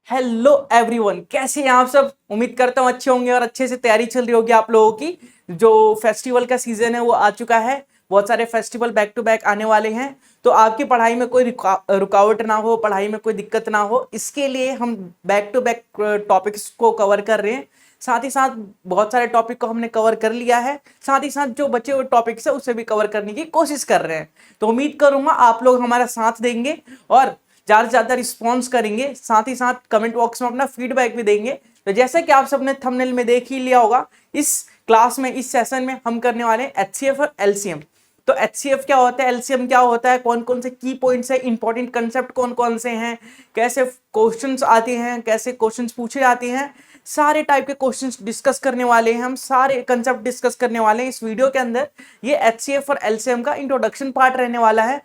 Hello everyone, कैसे हैं आप सब। उम्मीद करता हूँ अच्छे होंगे और अच्छे से तैयारी चल रही होगी आप लोगों की। जो फेस्टिवल का सीजन है वो आ चुका है। बहुत सारे फेस्टिवल बैक टू बैक आने वाले हैं, तो आपकी पढ़ाई में कोई रुकावट ना हो, पढ़ाई में कोई दिक्कत ना हो, इसके लिए हम बैक टू बैक टॉपिक्स को कवर कर रहे हैं। साथ ही साथ बहुत सारे टॉपिक को हमने कवर कर लिया है, साथ ही साथ जो बचे हुए टॉपिक्स है उसे भी कवर करने की कोशिश कर रहे हैं। तो उम्मीद करूंगा आप लोग हमारा साथ देंगे और ज़्यादा से ज़्यादा रिस्पॉन्स करेंगे, साथ ही साथ कमेंट बॉक्स में अपना फीडबैक भी देंगे। तो जैसा कि आप सबने थंबनेल में देख ही लिया होगा, इस क्लास में, इस सेशन में हम करने वाले हैं एचसीएफ और एलसीएम। तो एचसीएफ क्या होता है, एलसीएम क्या होता है, कौन कौन से की पॉइंट्स है, इंपॉर्टेंट कंसेप्ट कौन कौन से हैं, कैसे क्वेश्चंस आते हैं, कैसे क्वेश्चंस पूछे जाते हैं, सारे टाइप के क्वेश्चंस डिस्कस करने वाले हैं हम, सारे कंसेप्ट डिस्कस करने वाले हैं इस वीडियो के अंदर। ये एचसीएफ और एलसीएम का इंट्रोडक्शन पार्ट रहने वाला है।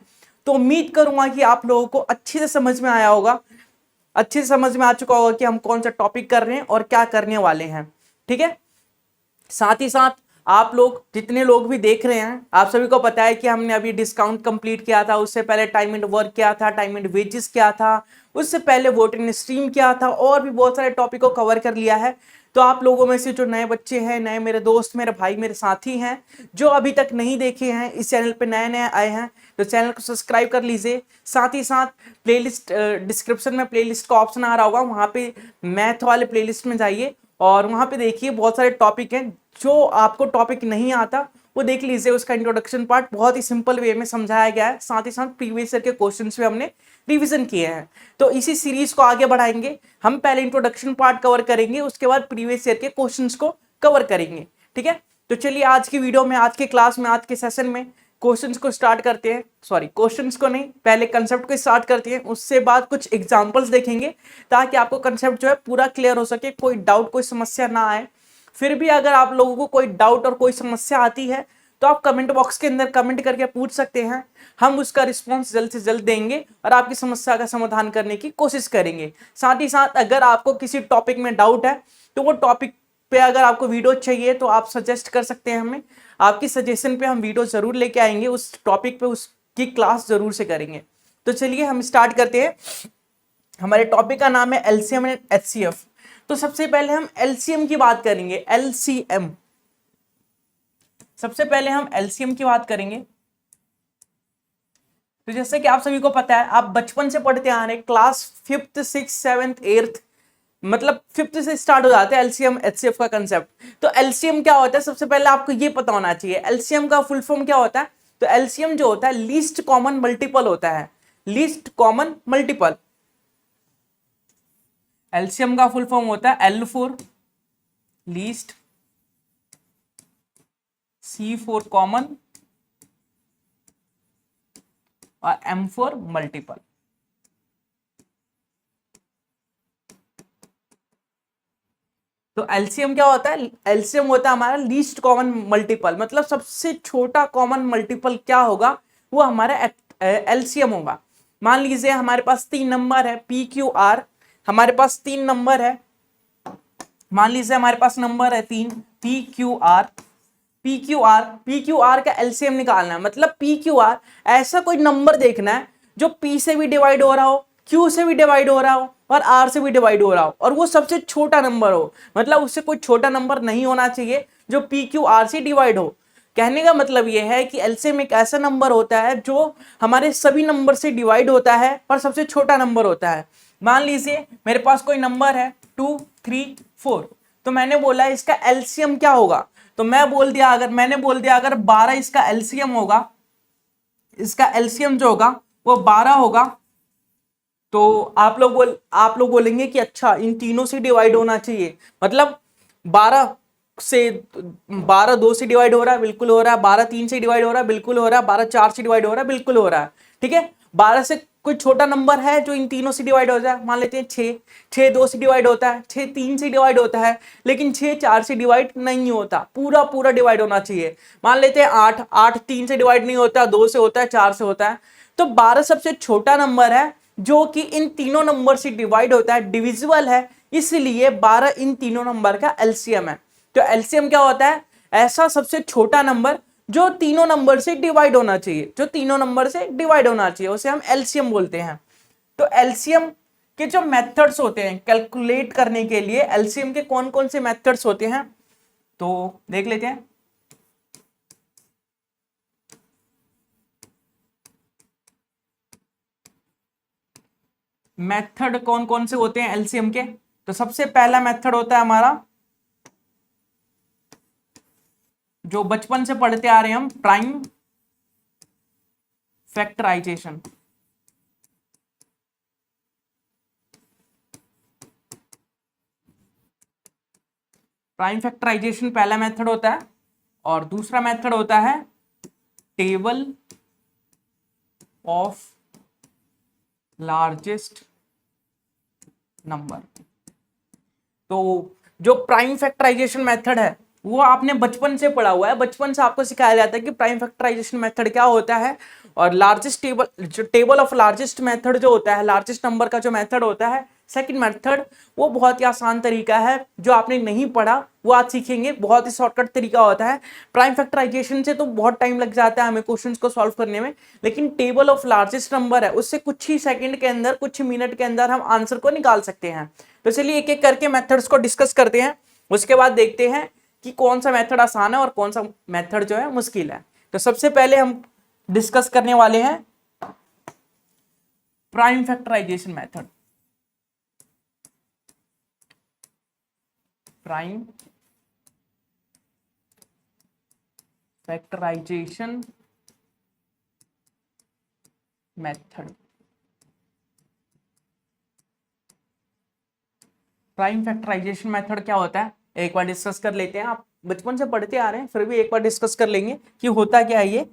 तो उम्मीद करूंगा कि आप लोगों को अच्छे से समझ में आया होगा, अच्छे से समझ में आ चुका होगा कि हम कौन सा टॉपिक कर रहे हैं और क्या करने वाले हैं। ठीक है। साथ ही साथ आप लोग जितने लोग भी देख रहे हैं, आप सभी को पता है कि हमने अभी डिस्काउंट कंप्लीट किया था, उससे पहले टाइम एंड वर्क किया था, टाइम एंड वेजेस किया था, उससे पहले वोट इन स्ट्रीम किया था, और भी बहुत सारे टॉपिक को कवर कर लिया है। तो आप लोगों में से जो नए बच्चे हैं, नए मेरे दोस्त, मेरे भाई, मेरे साथी हैं, जो अभी तक नहीं देखे हैं, इस चैनल पे नए नए आए हैं, तो चैनल को सब्सक्राइब कर लीजिए। साथ ही साथ प्लेलिस्ट, डिस्क्रिप्शन में प्लेलिस्ट का ऑप्शन आ रहा होगा, वहाँ पे मैथ वाले प्लेलिस्ट में जाइए और वहाँ पे देखिए बहुत सारे टॉपिक हैं। जो आपको टॉपिक नहीं आता वो देख लीजिए, उसका इंट्रोडक्शन पार्ट बहुत ही सिंपल वे में समझाया गया है। साथ ही साथ प्रीवियस ईयर के क्वेश्चंस भी हमने रिवीजन किए हैं। तो इसी सीरीज को आगे बढ़ाएंगे, हम पहले इंट्रोडक्शन पार्ट कवर करेंगे, उसके बाद प्रीवियस ईयर के क्वेश्चंस को कवर करेंगे। ठीक है। तो चलिए आज की वीडियो में, आज के क्लास में, आज के सेशन में क्वेश्चंस को स्टार्ट करते हैं। सॉरी, क्वेश्चंस को नहीं, पहले कंसेप्ट को स्टार्ट करते हैं, उससे बाद कुछ एग्जांपल्स देखेंगे ताकि आपको कंसेप्ट जो है पूरा क्लियर हो सके, कोई डाउट, कोई समस्या ना आए। फिर भी अगर आप लोगों को कोई डाउट और कोई समस्या आती है तो आप कमेंट बॉक्स के अंदर कमेंट करके पूछ सकते हैं, हम उसका रिस्पॉन्स जल्द से जल्द देंगे और आपकी समस्या का समाधान करने की कोशिश करेंगे। साथ ही साथ अगर आपको किसी टॉपिक में डाउट है तो वो टॉपिक पे अगर आपको वीडियो चाहिए तो आप सजेस्ट कर सकते हैं हमें, आपकी सजेशन पे हम वीडियो जरूर लेके आएंगे, उस टॉपिक पे उसकी क्लास जरूर से करेंगे। तो चलिए हम स्टार्ट करते हैं। हमारे टॉपिक का नाम है एलसीएम एंड एचसीएफ। तो सबसे पहले हम एलसीएम की बात करेंगे। एलसीएम, सबसे पहले हम एलसीएम की बात करेंगे। तो जैसे कि आप सभी को पता है, आप बचपन से पढ़ते आ रहे, class 5th 6th 7th 8th, मतलब 5th से स्टार्ट हो जाते हैं एलसीएम एचसीएफ का कंसेप्ट। तो एलसीएम क्या होता है, सबसे पहले आपको ये पता होना चाहिए एलसीएम का फुल फॉर्म क्या होता है। तो एलसीएम जो होता है लीस्ट कॉमन मल्टीपल होता है, लीस्ट कॉमन मल्टीपल। एलसीएम का फुल फॉर्म होता है L for least, C for common और एम फॉर मल्टीपल। तो एलसीएम क्या होता है, एलसीएम होता है हमारा लीस्ट कॉमन मल्टीपल, मतलब सबसे छोटा कॉमन मल्टीपल क्या होगा वो हमारा एलसीएम होगा। मान लीजिए हमारे पास 3 नंबर है पी क्यू आर, हमारे पास 3 नंबर है, मान लीजिए हमारे पास नंबर है 3 P Q R. P Q R का एलसीएम निकालना है, मतलब पी क्यू आर ऐसा कोई नंबर देखना है जो पी से भी डिवाइड हो रहा हो, क्यू से भी डिवाइड हो रहा हो और आर से भी डिवाइड हो रहा हो, और वो सबसे छोटा नंबर हो, मतलब उससे कोई छोटा नंबर नहीं होना चाहिए जो पी क्यू आर से डिवाइड हो। कहने का मतलब यह है कि एलसीएम एक ऐसा नंबर होता है जो हमारे सभी नंबर से डिवाइड होता है पर सबसे छोटा नंबर होता है। मान लीजिए मेरे पास कोई नंबर है 2 3 4, तो मैंने बोला इसका एलसीएम क्या होगा, तो मैंने बोल दिया अगर 12 इसका एलसीएम होगा, इसका एलसीएम जो होगा वो 12 होगा, तो आप लोग बोलेंगे कि अच्छा इन तीनों से डिवाइड होना चाहिए, मतलब 12 से 12 2 से डिवाइड हो रहा है, बिल्कुल हो रहा है, 12 3 से डिवाइड हो रहा है, बिल्कुल हो रहा है, 12 4 से डिवाइड हो रहा है, बिल्कुल हो रहा है। ठीक है। 12 से कोई छोटा नंबर है जो इन तीनों से डिवाइड हो जाए, मान लेते हैं 6, 6 2 से डिवाइड होता है, 6 3 से डिवाइड होता है, लेकिन 6 4 से डिवाइड नहीं होता, पूरा पूरा डिवाइड होना चाहिए। मान लेते हैं 8, 8 3 से डिवाइड नहीं होता, 2 से होता है, 4 से होता है। तो 12 सबसे छोटा नंबर है जो कि इन तीनों नंबर से डिवाइड होता है, डिविजिबल है, इसलिए 12 इन तीनों नंबर का एलसीएम है। तो एलसीएम क्या होता है, ऐसा सबसे छोटा नंबर जो तीनों नंबर से डिवाइड होना चाहिए, जो तीनों नंबर से डिवाइड होना चाहिए, उसे हम एलसीएम बोलते हैं। तो एलसीएम कि जो मेथड्स होते हैं कैलकुलेट करने के लिए एलसीएम के कौन कौन से मेथड्स होते हैं, तो देख लेते हैं। मेथड कौन कौन से होते हैं एलसीएम के, तो सबसे पहला मेथड होता है हमारा जो बचपन से पढ़ते आ रहे हैं हम, प्राइम फैक्टराइजेशन। प्राइम फैक्टराइजेशन पहला मेथड होता है, और दूसरा मेथड होता है टेबल ऑफ लार्जेस्ट नंबर। तो जो प्राइम फैक्टराइजेशन मेथड है वो आपने बचपन से पढ़ा हुआ है, बचपन से आपको सिखाया जाता है कि प्राइम फैक्टराइजेशन मेथड क्या होता है। और लार्जेस्ट टेबल, जो टेबल ऑफ लार्जेस्ट मेथड जो होता है, लार्जेस्ट नंबर का जो मेथड होता है सेकंड मेथड, वो बहुत ही आसान तरीका है, जो आपने नहीं पढ़ा वो आज सीखेंगे, बहुत ही शॉर्टकट तरीका होता है। प्राइम फैक्टराइजेशन से तो बहुत टाइम लग जाता है हमें क्वेश्चंस को सॉल्व करने में, लेकिन टेबल ऑफ लार्जेस्ट नंबर है उससे कुछ ही सेकंड के अंदर, कुछ मिनट के अंदर हम आंसर को निकाल सकते हैं। तो चलिए एक एक करके मेथड्स को डिस्कस करते हैं, उसके बाद देखते हैं कि कौन सा मेथड आसान है और कौन सा मेथड जो है मुश्किल है। तो सबसे पहले हम डिस्कस करने वाले हैं prime factorisation method. Prime factorisation method. Prime factorisation method क्या होता है एक बार डिस्कस कर लेते हैं। आप बचपन से पढ़ते आ रहे हैं, फिर भी एक बार डिस्कस कर लेंगे कि होता क्या है ये,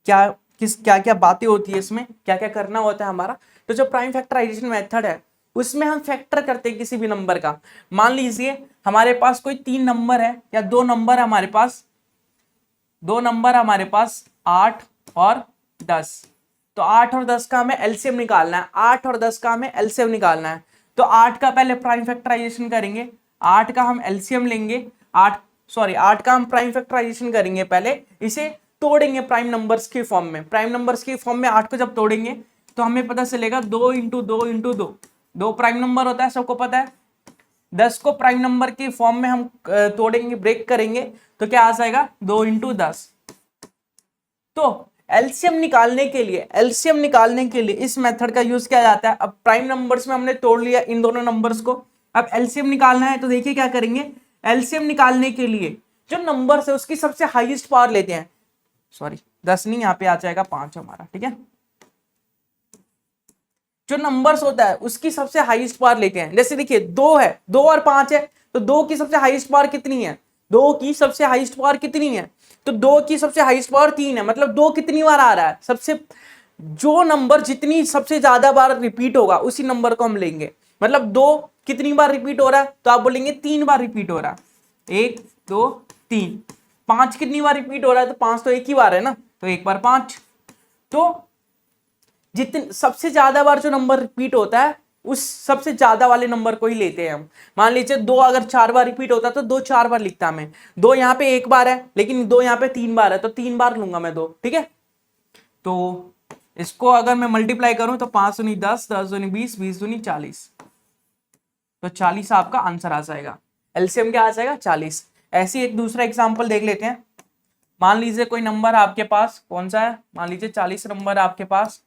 क्या क्या बातें होती है इसमें, क्या क्या करना होता है हमारा। तो जो प्राइम फैक्टराइजेशन मेथड है उसमें हम फैक्टर करते हैं किसी भी नंबर का। मान लीजिए हमारे पास कोई 3 नंबर है या 2 नंबर है हमारे पास, 2 नंबर हमारे पास 8 और 10। तो 8 और 10 का हमें एलसीएम निकालना है, 8 और 10 का हमें एलसीएम निकालना है। तो 8 का पहले प्राइम फैक्टराइजेशन करेंगे, 8 का हम एलसीएम लेंगे, 8 का हम प्राइम फैक्टराइजेशन करेंगे, पहले इसे तोड़ेंगे प्राइम नंबर्स के फॉर्म में। प्राइम नंबर्स के फॉर्म में 8 को जब तोड़ेंगे तो हमें पता चलेगा 2 इंटू 2 इंटू 2, 2 प्राइम नंबर होता है, सबको पता है। 10 को प्राइम नंबर के फॉर्म में हम तोड़ेंगे, ब्रेक करेंगे, तो क्या आ जाएगा 2 इंटू 10। तो एलसीएम निकालने के लिए इस मेथड का यूज किया जाता है। अब प्राइम नंबर्स में हमने तोड़ लिया इन दोनों नंबर्स को, अब एलसीएम निकालना है। तो देखिए क्या करेंगे, एलसीएम निकालने के लिए जो नंबर्स है उसकी सबसे हाईएस्ट पावर लेते हैं, सॉरी 10 नहीं, यहाँ पे आ जाएगा 5 हमारा, ठीक है। जो नंबर्स होता है उसकी सबसे हाईएस्ट पावर लेते हैं। जैसे देखिए 2 है, 2 और 5 है, तो 2 की सबसे हाईएस्ट पावर कितनी है, 2 की सबसे हाईएस्ट पावर कितनी है, तो 2 की सबसे हाईएस्ट पावर 3 है। मतलब 2 कितनी बार आ रहा है, सबसे जो नंबर जितनी सबसे ज्यादा बार रिपीट होगा उसी नंबर को हम लेंगे। मतलब 2 कितनी बार रिपीट हो रहा है, तो आप बोलेंगे 3 बार रिपीट हो रहा है, 1 2 3। 5 कितनी बार रिपीट हो रहा है, तो 5 तो एक ही बार है ना, तो 1 बार 5। तो जितने सबसे ज्यादा बार जो नंबर रिपीट होता है उस सबसे ज्यादा वाले नंबर को ही लेते हैं हम। मान लीजिए 2 अगर 4 बार रिपीट होता तो 2 4 बार लिखता मैं, 2 यहाँ पे 1 बार है लेकिन 2 यहाँ पे 3 बार है, तो 3 बार लूंगा मैं 2, ठीक है। तो इसको अगर मैं मल्टीप्लाई करूं तो 5 दूनी 10, 10 दूनी 20, 20 दूनी 40, तो 40 आपका आंसर आ जाएगा। एलसीएम क्या आ जाएगा 40। ऐसी एक दूसरा एग्जाम्पल देख लेते हैं। मान लीजिए कोई नंबर आपके पास कौन सा है, मान लीजिए 40 नंबर आपके पास,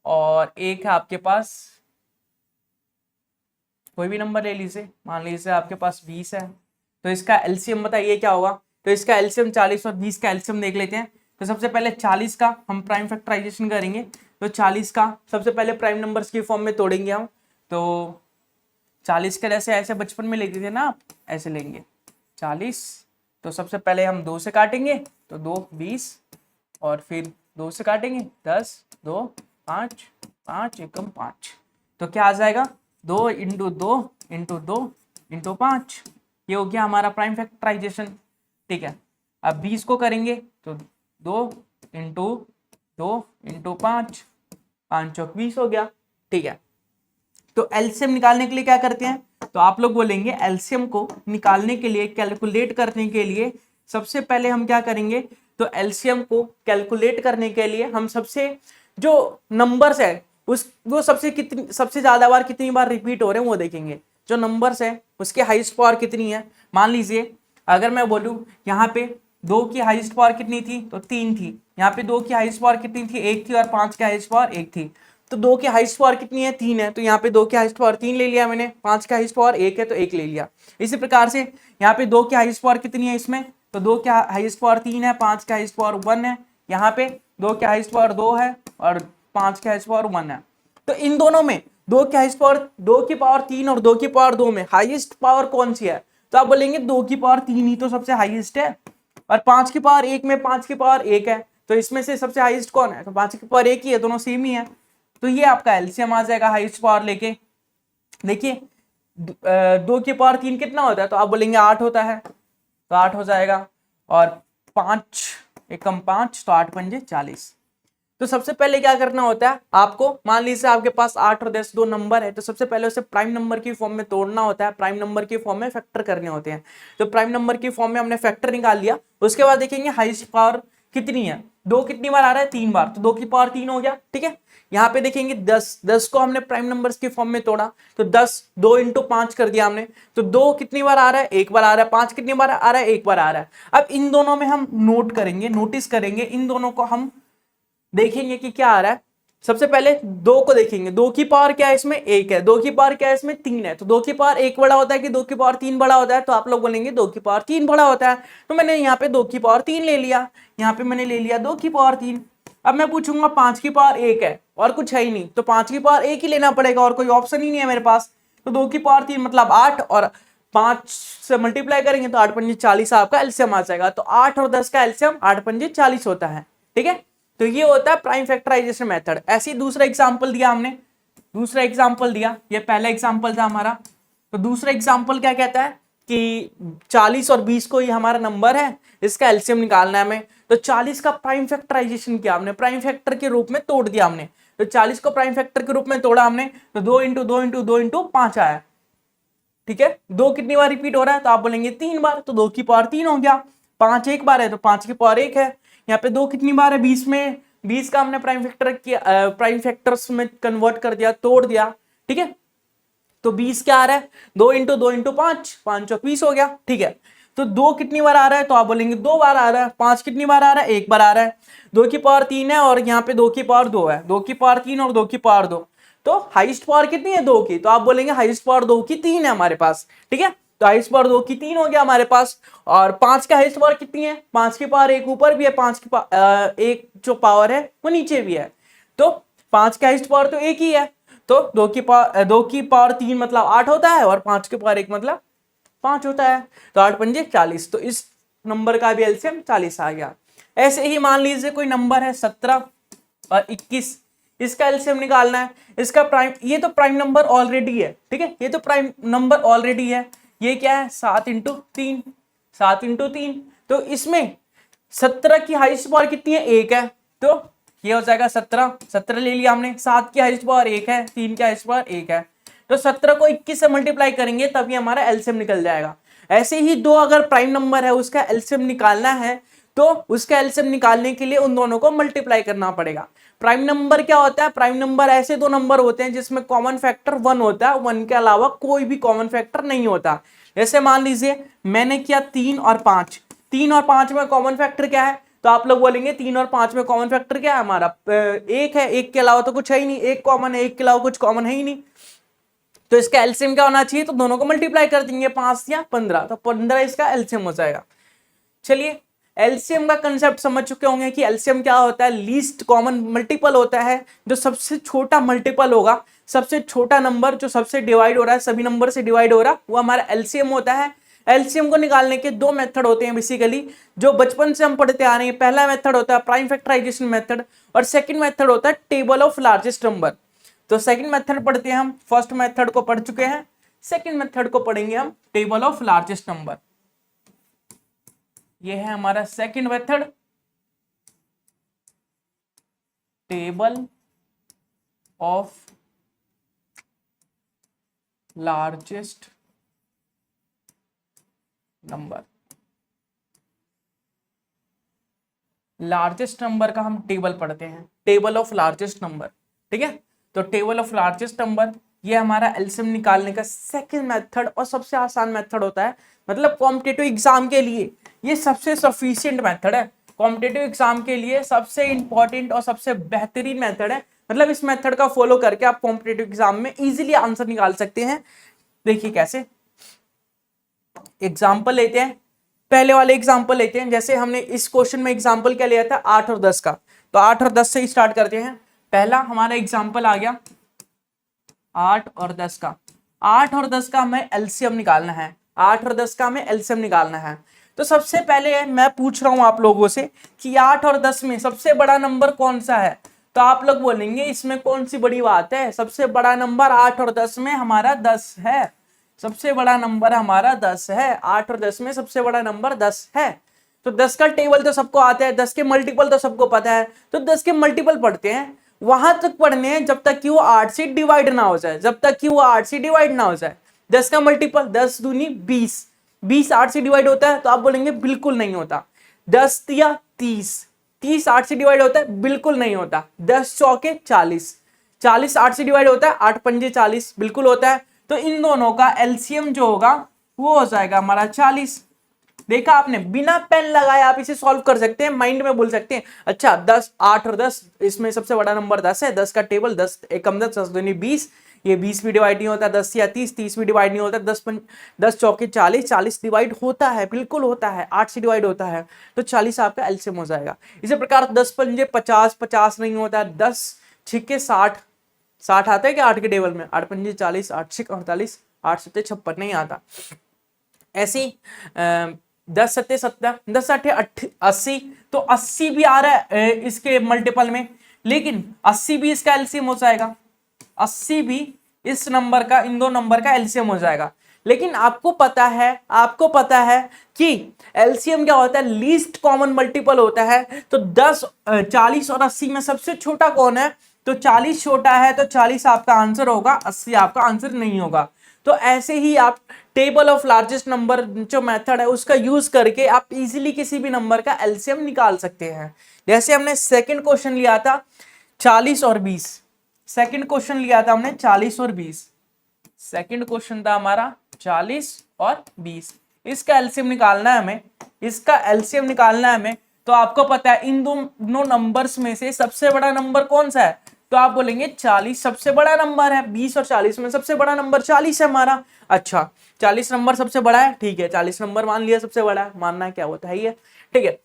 और एक है आपके पास, कोई भी नंबर ले लीजिए, मान लीजिए आपके पास 20 है। तो इसका एलसीएम बताइए क्या होगा। तो इसका एलसीएम 40 और 20 का एलसीएम देख लेते हैं। तो सबसे पहले 40 का हम प्राइम फैक्टराइजेशन करेंगे, तो 40 का सबसे पहले प्राइम नंबर्स की फॉर्म में तोड़ेंगे हम। तो 40 के जैसे ऐसे बचपन में लेते थे ना आप, ऐसे लेंगे 40। तो सबसे पहले हम 2 से काटेंगे, तो 2 20, और फिर 2 से काटेंगे 10, 2 5, 5 एकम 5। तो क्या आ जाएगा 2 इंटू 2 इंटू 2 इंटू 5, ये हो गया हमारा प्राइम फैक्टराइजेशन, ठीक है। अब 20 को करेंगे तो 2 इंटू 2 इंटू 5, 5 चौक 20 हो गया, ठीक है। तो एलसीएम निकालने के लिए क्या करते हैं, तो आप लोग बोलेंगे एलसीएम को निकालने के लिए, कैलकुलेट करने के लिए सबसे पहले हम क्या करेंगे, तो एलसीएम को कैलकुलेट करने के लिए हम सबसे जो नंबर्स है उस वो सबसे ज्यादा बार कितनी बार रिपीट हो रहे हैं वो देखेंगे। जो नंबर्स है उसके हाईएस्ट पावर कितनी है। मान लीजिए अगर मैं बोलूं यहाँ पे 2 की हाईएस्ट पावर कितनी थी, तो 3 थी। यहाँ पे 2 की हाईएस्ट पावर कितनी थी, 1 थी। और 5 की हाईएस्ट पावर 1 थी। तो 2 की हाईएस्ट पावर कितनी है, 3 है। तो यहाँ पे 2 की हाईएस्ट पावर 3 ले लिया मैंने, 5 की हाईएस्ट पावर 1 है तो 1 ले लिया। इसी प्रकार से यहाँ पे 2 की हाईएस्ट पावर कितनी है इसमें, तो 2 की हाईएस्ट पावर 3 है, 5 की हाईएस्ट पावर 1 है। यहाँ पे 2 की हाईएस्ट पावर 2 है और 5 की हाईएस्ट पावर 1 है। तो इन दोनों में 2 की हाईएस्ट पावर 2 की पावर 3 और 2 की पावर 2 में हाईएस्ट पावर कौन सी है, तो आप बोलेंगे 2 की पावर 3 ही तो सबसे हाईएस्ट है। और 5 की पावर 1 में 5 की पावर 1 है, तो इसमें से सबसे हाईएस्ट कौन है, तो 5 की पावर 1 ही है, दोनों सेम ही है। तो ये आपका एलसीएम आ जाएगा हाईएस्ट पावर लेके। देखिए 2 की पावर 3 कितना होता है, तो आप बोलेंगे 8 होता है, तो 8 हो जाएगा। और 5 एकम 5, तो 8 पंजे 40। तो सबसे पहले क्या करना होता है आपको, मान लीजिए आपके पास 8 और 10 दो नंबर है, तो सबसे पहले उसे प्राइम नंबर की फॉर्म में तोड़ना होता है, प्राइम नंबर की फॉर्म में फैक्टर करने होते हैं। तो प्राइम नंबर की फॉर्म में हमने फैक्टर निकाल लिया। उसके बाद देखेंगे हाईएस्ट पावर कितनी है, 2 कितनी बार आ रहा है, 3 बार, तो 2 की पावर 3 हो गया। ठीक है, यहाँ पे देखेंगे 10 को हमने प्राइम नंबर्स की फॉर्म में तोड़ा, तो 10 2 इंटू 5 कर दिया हमने। तो 2 कितनी बार आ रहा है, 1 बार आ रहा है। 5 कितनी बार आ रहा है, 1 बार आ रहा है। अब इन दोनों में हम नोट करेंगे, नोटिस करेंगे, इन दोनों को हम देखेंगे कि क्या आ रहा है। सबसे पहले 2 को देखेंगे, 2 की पावर क्या है इसमें, 1 है। 2 की पावर क्या है इसमें, 3 है। तो 2 की पावर 1 बड़ा होता है कि 2 की पावर 3 बड़ा होता है, तो आप लोग बोलेंगे 2 की पावर 3 बड़ा होता है। तो मैंने यहाँ पे 2 की पावर 3 ले लिया, यहाँ पे मैंने ले लिया 2 की पावर 3। अब मैं पूछूंगा 5 की पावर 1 है और कुछ है ही नहीं, तो 5 की पावर 1 ही लेना पड़ेगा, और कोई ऑप्शन ही नहीं है मेरे पास। तो 2 की पावर 3 मतलब 8, और 5 से मल्टीप्लाई करेंगे तो 8 पंजे 40 आपका एलसीएम आ जाएगा। तो 8 और 10 का एलसीएम 8 पंजे 40 होता है। ठीक है, तो ये होता है प्राइम फैक्टराइजेशन मेथड। ऐसे ही दूसरा एग्जांपल दिया हमने, दूसरा एग्जांपल दिया, ये पहला एग्जांपल था हमारा। तो दूसरा एग्जांपल क्या कहता है कि 40 और 20 को ये हमारा नंबर है, इसका एलसीएम निकालना है हमें। तो 40 का प्राइम फैक्टराइजेशन किया हमने, प्राइम फैक्टर के रूप में तोड़ दिया हमने। तो 40 को प्राइम फैक्टर के रूप में तोड़ा हमने, तो 2 इंटू 2 इंटू 2 इंटू 5 आया। ठीक है, 2 कितनी बार रिपीट हो रहा है, तो आप बोलेंगे 3 बार, तो 2 की पावर 3 हो गया। 5 एक बार है, तो 5 की पावर 1 है। यहाँ पे 2 कितनी बार है, 20 में 20 का हमने प्राइम फैक्टर किया, प्राइम फैक्टर्स में कन्वर्ट कर दिया, तोड़ दिया। ठीक है, तो 20 क्या आ रहा है, 2 इंटू 2 इंटू 5, 5 और 20 हो गया। ठीक है, तो 2 कितनी बार आ रहा है, तो आप बोलेंगे 2 बार आ रहा है। 5 कितनी बार आ रहा है, 1 बार आ रहा है। 2 की पावर 3 है और यहाँ पे 2 की पावर 2 है, 2 की पावर 3 और 2 की पावर 2। तो हाईएस्ट पावर कितनी है, 2 की, तो आप बोलेंगे हाईएस्ट पावर 2 की 3 है हमारे पास। ठीक है, तो हाईएस्ट पावर 2 की 3 हो गया हमारे पास। और 5 का हाईएस्ट पावर कितनी है, 5 की पावर 1 ऊपर भी है, 5 की एक जो पावर है वो नीचे भी है। तो 5 का हाईएस्ट पावर तो 1 ही है, तो 2 की पावर 3 मतलब 8 होता है, और 5 की पावर 1 मतलब 5 होता है। तो 8 पंजे 40, तो इस नंबर का भी एलसीएम 40 आ गया। ऐसे ही मान लीजिए कोई नंबर है 17 और 21, इसका एलसीएम निकालना है। इसका प्राइम, ये तो प्राइम नंबर ऑलरेडी है। ठीक है, ये तो प्राइम नंबर ऑलरेडी है। ये क्या है, 7 इंटू 3, 7 इंटू 3। तो इसमें 17 की हाईएस्ट पावर कितनी है, 1 है, तो ये हो जाएगा 17, 17 ले लिया हमने। 7 की हाईएस्ट पावर 1 है, 3 की हाईएस्ट पावर 1 है। तो 17 को 21 से मल्टीप्लाई करेंगे तभी हमारा एलसीएम निकल जाएगा। ऐसे ही दो अगर प्राइम नंबर है उसका एलसीएम निकालना है, तो उसका एलसीएम निकालने के लिए उन दोनों को मल्टीप्लाई करना पड़ेगा। प्राइम नंबर क्या होता है, प्राइम नंबर ऐसे दो नंबर होते हैं जिसमें कॉमन फैक्टर 1 होता है, 1 के अलावा कोई भी कॉमन फैक्टर नहीं होता। जैसे मान लीजिए मैंने किया 3 और 5, 3 और 5 में कॉमन फैक्टर क्या है, तो आप लोग बोलेंगे 3 और 5 में कॉमन फैक्टर क्या है हमारा, 1 है, 1 के अलावा तो कुछ है ही नहीं, 1 कॉमन है, 1 के अलावा कुछ कॉमन है ही नहीं। तो इसका एलसीएम क्या होना चाहिए, तो दोनों को मल्टीप्लाई कर देंगे, 5 या 15, तो 15 इसका एलसीएम हो जाएगा। चलिए, एलसीएम का कंसेप्ट समझ चुके होंगे कि एलसीएम क्या होता है, लीस्ट कॉमन मल्टीपल होता है। जो सबसे छोटा मल्टीपल होगा, सबसे छोटा नंबर जो सबसे डिवाइड हो रहा है, सभी नंबर से डिवाइड हो रहा है, वो हमारा एलसीएम होता है। एलसीएम को निकालने के दो मेथड होते हैं बेसिकली, जो बचपन से हम पढ़ते आ रहे हैं। पहला मेथड होता है प्राइम फैक्टराइजेशन मेथड, और सेकंड मेथड होता है टेबल ऑफ लार्जेस्ट नंबर। तो सेकंड मेथड पढ़ते हैं हम, फर्स्ट मेथड को पढ़ चुके हैं, सेकंड मेथड को पढ़ेंगे हम, टेबल ऑफ लार्जेस्ट नंबर। ये है हमारा second method, table of largest number. Largest number का हम टेबल पढ़ते हैं, टेबल ऑफ लार्जेस्ट नंबर। ठीक है, तो टेबल ऑफ लार्जेस्ट नंबर ये हमारा एलसीएम निकालने का सेकंड मेथड और सबसे आसान मेथड होता है। मतलब कॉम्पिटिटिव एग्जाम के लिए ये सबसे सफिशिएंट मेथड है, कॉम्पिटिटिव एग्जाम के लिए सबसे इंपॉर्टेंट और सबसे बेहतरीन मेथड है। मतलब इस मेथड का फॉलो करके आप कॉम्पिटिटिव एग्जाम में इजीली आंसर निकाल सकते हैं। देखिए कैसे, एग्जाम्पल लेते हैं, पहले वाले एग्जाम्पल लेते हैं। जैसे हमने इस क्वेश्चन में एग्जाम्पल क्या लिया था, 8 और 10 का, तो 8 और 10 से ही स्टार्ट करते हैं। पहला हमारा एग्जाम्पल आ गया 8 और 10 का। 8 और 10 का हमें एलसीएम निकालना है, 8 और 10 का हमें एलसीएम निकालना है। तो सबसे पहले मैं पूछ रहा हूं आप लोगों से कि 8 और 10 में सबसे बड़ा नंबर कौन सा है। तो आप लोग बोलेंगे इसमें कौन सी बड़ी बात है, सबसे बड़ा नंबर 8 और 10 में हमारा 10 है, सबसे बड़ा नंबर हमारा 10 है। 8 और 10 में सबसे बड़ा नंबर 10 है। तो 10 का टेबल तो सबको आता है, 10 के मल्टीपल तो सबको पता है, तो 10 के मल्टीपल पढ़ते हैं। वहां तक पढ़ने हैं जब तक कि वो 8 से डिवाइड ना हो जाए, जब तक कि वो 8 से डिवाइड ना हो जाए। 10 का मल्टीपल 10 दूनी 20, 20 8 से डिवाइड होता है, तो आप बोलेंगे बिल्कुल नहीं होता। 10 या 30, 30 8 से डिवाइड होता है, बिल्कुल नहीं होता। 10 चौके 40, 40 8 से डिवाइड होता है, 8 पंजे 40, बिल्कुल होता है। तो इन दोनों का एलसीएम जो होगा वो हो जाएगा हमारा 40। देखा आपने, बिना पेन लगाए आप इसे सॉल्व कर सकते हैं, माइंड में बोल सकते हैं अच्छा 10 8 और 10 इसमें सबसे बड़ा नंबर 10 है, 10 का टेबल 10 एकम 10 10 दूनी 20, ये 20 भी डिवाइड नहीं होता, 10 या 30 30 भी डिवाइड नहीं होता, 10 चौके 40 40 डिवाइड होता है, बिल्कुल होता है, 8 से डिवाइड होता है, तो 40 आपका एलसीएम हो जाएगा। इसी प्रकार 10 पंजे 50 50 नहीं होता, 10 छिक्के 60 60 आता है क्या 8 के टेबल में, 8 पंजे 40 8 छिक 48 8 सत्ते 56 नहीं आता। ऐसे 10 सत्ते 70 10 अट्ठे 80, तो 80 भी आ रहा है इसके मल्टीपल में, लेकिन 80 भी इसका एलसीएम हो जाएगा, 80 भी इस नंबर का, इन दो नंबर का एलसीएम हो जाएगा। लेकिन आपको पता है कि एलसीएम क्या होता है, लीस्ट कॉमन मल्टीपल होता है। तो 10 40 और 80 में सबसे छोटा कौन है, तो 40 छोटा है, तो 40 आपका आंसर होगा, 80 आपका आंसर नहीं होगा। तो ऐसे ही आप टेबल ऑफ लार्जेस्ट नंबर जो मेथड है उसका यूज करके आप इजीली किसी भी नंबर का एलसीएम निकाल सकते हैं। जैसे हमने सेकंड क्वेश्चन लिया था 40 और 20, सेकंड क्वेश्चन लिया था हमने 40 और 20, सेकंड क्वेश्चन था हमारा 40 और 20, इसका एलसीएम निकालना है हमें, इसका एलसीएम निकालना है हमें। तो आपको पता है इन दोनों नंबर्स में से सबसे बड़ा नंबर कौन सा है, तो आप बोलेंगे 40 सबसे बड़ा नंबर है, 20 और 40 में सबसे बड़ा नंबर 40 है हमारा। अच्छा 40 नंबर सबसे बड़ा है, ठीक है, 40 नंबर मान लिया सबसे बड़ा है, मानना है क्या होता है ये, ठीक है।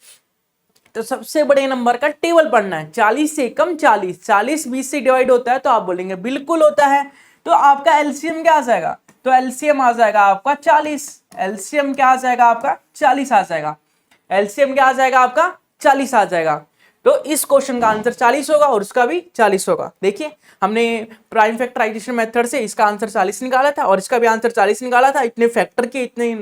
तो सबसे बड़े नंबर का टेबल पढ़ना है, 40 से कम 40, 40 20 से डिवाइड होता है, तो आप बोलेंगे बिल्कुल होता है। तो आपका एलसीएम क्या आ जाएगा, तो एलसीएम आ जाएगा आपका 40, एलसीएम क्या आ जाएगा आपका 40 आ जाएगा, एलसीएम क्या आ जाएगा आपका 40 आ जाएगा। तो इस क्वेश्चन का आंसर 40 होगा और उसका भी 40 होगा। देखिए हमने प्राइम फैक्टराइजेशन मेथड से इसका आंसर 40 निकाला था और इसका भी आंसर 40 निकाला था। इतने फैक्टर के इतने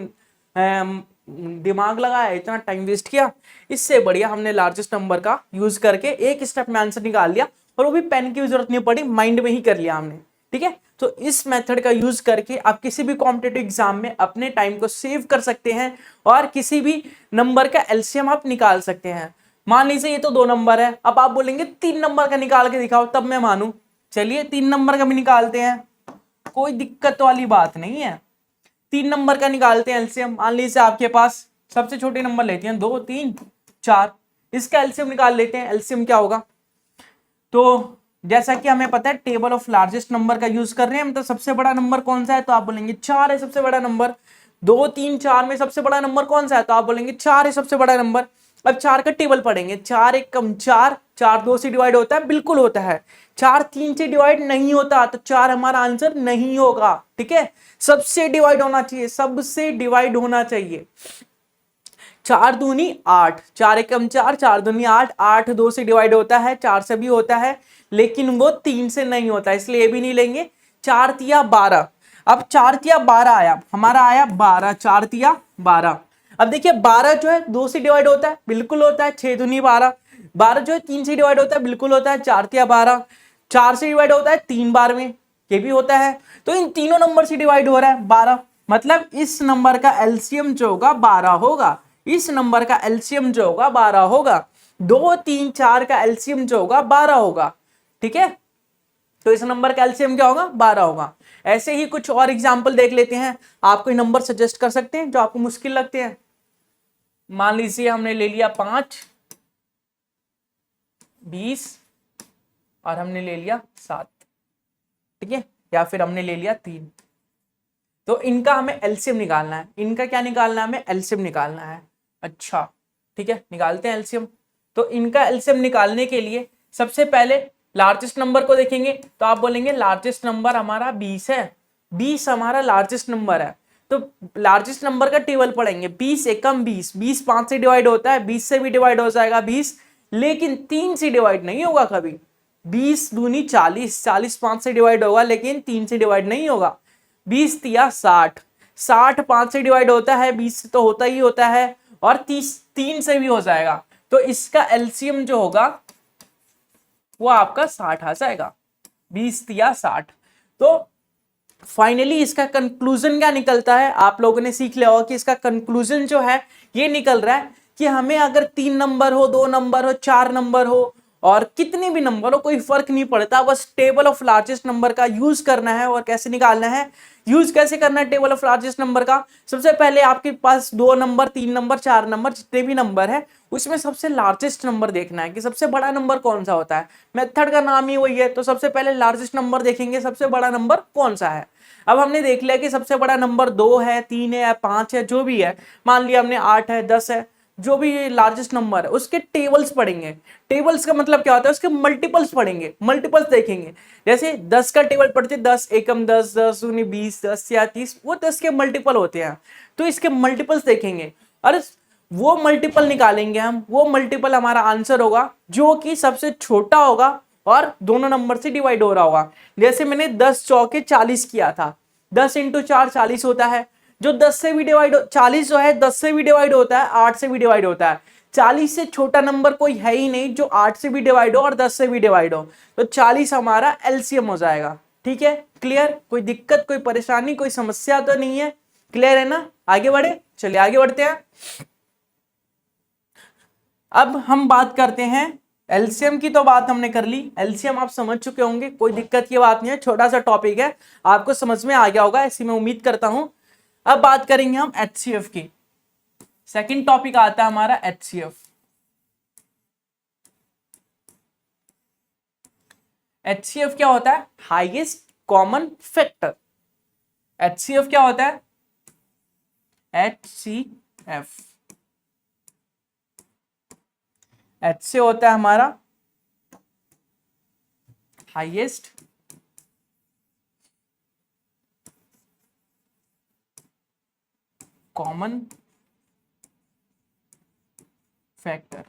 दिमाग लगाया, इतना टाइम वेस्ट किया, इससे बढ़िया हमने लार्जेस्ट नंबर का यूज करके एक स्टेप में आंसर निकाल लिया, और वो भी पेन की जरूरत नहीं पड़ी, माइंड में ही कर लिया हमने, ठीक है। तो इस मेथड का यूज करके आप किसी भी कॉम्पिटिटिव एग्जाम में अपने टाइम को सेव कर सकते हैं और किसी भी नंबर का एलसीएम आप निकाल सकते हैं। मान लीजिए ये तो 2 नंबर है, अब आप बोलेंगे 3 नंबर का निकाल के दिखाओ, तब मैं मानूं। चलिए 3 नंबर का भी निकालते हैं, कोई दिक्कत वाली बात नहीं है। 3 नंबर का निकालते हैं एलसीएम। मान लीजिए आपके पास सबसे छोटे नंबर लेते हैं 2 3 4, इसका एलसीएम निकाल लेते हैं। एलसीएम क्या होगा, तो जैसा कि हमें पता है टेबल ऑफ लार्जेस्ट नंबर का यूज कर रहे हैं हम, तो सबसे बड़ा नंबर कौन सा है, तो आप बोलेंगे 4 है सबसे बड़ा नंबर। 2 3 4 में सबसे बड़ा नंबर कौन सा है, तो आप बोलेंगे 4 है सबसे बड़ा नंबर। अब 4 का टेबल पढ़ेंगे, 4 एक कम 4, 4 2 से डिवाइड होता है, बिल्कुल होता है। 4 3 से डिवाइड नहीं होता, तो 4 हमारा आंसर नहीं होगा, ठीक है। सबसे डिवाइड होना चाहिए, सबसे डिवाइड होना चाहिए। 4 दूनी 8, 4 एक कम 4, 4 दूनी 8, 8 2 से डिवाइड होता है, 4 से भी होता है, लेकिन वो 3 से नहीं होता, इसलिए ये भी नहीं लेंगे। 4 तिया 12, अब 4 तिया 12 आया, हमारा आया 12, 4 तिया 12। अब देखिए 12 जो है 2 से डिवाइड होता है, बिल्कुल होता है, 6 दूनी 12। 12 जो है 3 से डिवाइड होता है, बिल्कुल होता है, 4 तिया 12। 4 से डिवाइड होता है 3 बार में, ये भी होता है। तो इन तीनों नंबर से डिवाइड हो रहा है 12, मतलब इस नंबर का एलसीएम जो होगा 12 होगा, इस नंबर का एलसीएम जो होगा 12 होगा। 2 3 4 का एलसीएम जो होगा 12 होगा, ठीक है। तो इस नंबर का एलसीएम क्या होगा, 12 होगा। ऐसे ही कुछ और एग्जाम्पल देख लेते हैं, आप कोई नंबर सजेस्ट कर सकते हैं जो आपको मुश्किल लगते हैं। मान लीजिए हमने ले लिया 5, 20 और हमने ले लिया 7, ठीक है, या फिर हमने ले लिया 3। तो इनका हमें एलसीएम निकालना है। इनका क्या निकालना है, हमें एलसीएम निकालना है। अच्छा ठीक है, निकालते हैं एलसीएम। तो इनका एलसीएम निकालने के लिए सबसे पहले लार्जेस्ट नंबर को देखेंगे। तो आप बोलेंगे लार्जेस्ट नंबर हमारा 20 है, 20 हमारा लार्जेस्ट नंबर है। तो लार्जेस्ट नंबर का टेबल पढ़ेंगे, 20 एकम 20, 20 5 से डिवाइड होता है, 20 से भी डिवाइड हो जाएगा 20, लेकिन 3 से डिवाइड नहीं होगा कभी। 20 दूनी 40, 40 5 से डिवाइड होगा लेकिन 3 से डिवाइड नहीं होगा। 20 तिया 60, 60 5 से डिवाइड होता है, 20 से तो होता ही होता है, और 30 3 से भी हो जाएगा। तो इसका एलसीएम जो होगा वो आपका 60 आ जाएगा, 20 तिया 60। तो फाइनली इसका कंक्लूजन क्या निकलता है, आप लोगों ने सीख लिया होगा कि इसका कंक्लूजन जो है ये निकल रहा है कि हमें अगर 3 नंबर हो, 2 नंबर हो, 4 नंबर हो और कितने भी नंबर हो, कोई फर्क नहीं पड़ता, बस टेबल ऑफ लार्जेस्ट नंबर का यूज करना है। और कैसे निकालना है, यूज कैसे करना है टेबल ऑफ लार्जेस्ट नंबर का। सबसे पहले आपके पास 2 नंबर, 3 नंबर, 4 नंबर, जितने भी नंबर है उसमें सबसे लार्जेस्ट नंबर देखना है कि सबसे बड़ा नंबर कौन सा होता है। मेथड का नाम ही वही है, तो सबसे पहले लार्जेस्ट नंबर देखेंगे, सबसे बड़ा नंबर कौन सा है। अब हमने देख लिया कि सबसे बड़ा नंबर 2 है, 3 है, 5 है, जो भी है, मान लिया हमने 8 है, 10 है, जो भी लार्जेस्ट नंबर है उसके टेबल्स पढ़ेंगे। टेबल्स का मतलब क्या होता है, उसके मल्टीपल्स पढ़ेंगे, मल्टीपल्स देखेंगे। जैसे 10 का टेबल पढ़ते 10 एकम 10, 10 दूनी 20, 10 या 30, वो 10 के मल्टीपल होते हैं, तो इसके मल्टीपल्स देखेंगे और वो मल्टीपल निकालेंगे हम। वो मल्टीपल हमारा आंसर होगा जो कि सबसे छोटा होगा और दोनों नंबर से डिवाइड हो रहा होगा। जैसे मैंने 10 चौके 40 किया था, 10 इंटू 4 40 होता है। जो 10 से भी डिवाइड, 40 जो है 10 से भी डिवाइड होता है, 8 से भी डिवाइड होता है। 40 से छोटा नंबर कोई है ही नहीं जो 8 से भी डिवाइड हो और 10 से भी डिवाइड हो। तो 40 हमारा एलसीएम हो जाएगा। ठीक है, क्लियर, कोई दिक्कत, कोई परेशानी, कोई समस्या तो नहीं है, क्लियर है ना। आगे बढ़े, चलिए आगे बढ़ते हैं। अब हम बात करते हैं एलसीएम की, तो बात हमने कर ली, एलसीएम आप समझ चुके होंगे, कोई दिक्कत की बात नहीं है, छोटा सा टॉपिक है, आपको समझ में आ गया होगा ऐसी मैं उम्मीद करता हूं। अब बात करेंगे हम एचसीएफ की। सेकंड टॉपिक आता है हमारा एचसीएफ। एचसीएफ क्या होता है, हाईएस्ट कॉमन फैक्टर। एचसीएफ क्या होता है, एचसीएफ, एच से होता है हमारा हाईएस्ट कॉमन फैक्टर।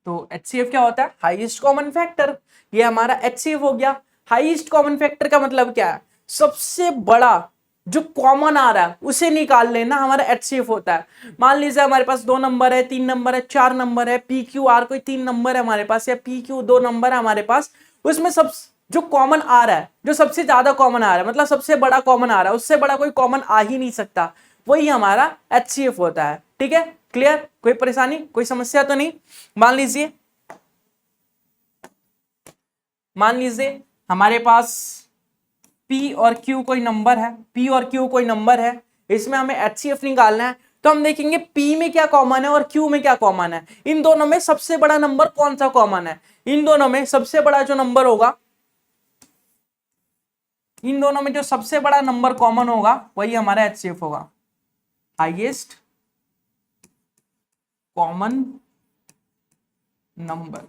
तो एचसीएफ क्या होता है, हाईएस्ट कॉमन फैक्टर, ये हमारा एचसीएफ हो गया। हाईएस्ट कॉमन फैक्टर का मतलब क्या है, सबसे बड़ा जो कॉमन आ रहा है उसे निकाल लेना हमारा एचसीएफ होता है। मान लीजिए हमारे पास 2 नंबर है, 3 नंबर है, 4 नंबर है, पी क्यू आर कोई 3 नंबर है हमारे पास, या पी क्यू 2 नंबर है हमारे पास, उसमें सब जो कॉमन आ रहा है, जो सबसे ज्यादा कॉमन आ रहा है, मतलब सबसे बड़ा कॉमन आ रहा है, उससे बड़ा कोई कॉमन आ ही नहीं सकता, वही हमारा एचसीएफ होता है। ठीक है, क्लियर, कोई परेशानी, कोई समस्या तो नहीं। मान लीजिए हमारे पास P और Q कोई नंबर है, P और Q कोई नंबर है, इसमें हमें HCF निकालना है। तो हम देखेंगे P में क्या कॉमन है और Q में क्या कॉमन है, इन दोनों में सबसे बड़ा नंबर कौन सा कॉमन है। इन दोनों में सबसे बड़ा जो नंबर होगा, इन दोनों में जो सबसे बड़ा नंबर कॉमन होगा वही हमारा HCF होगा, highest common number.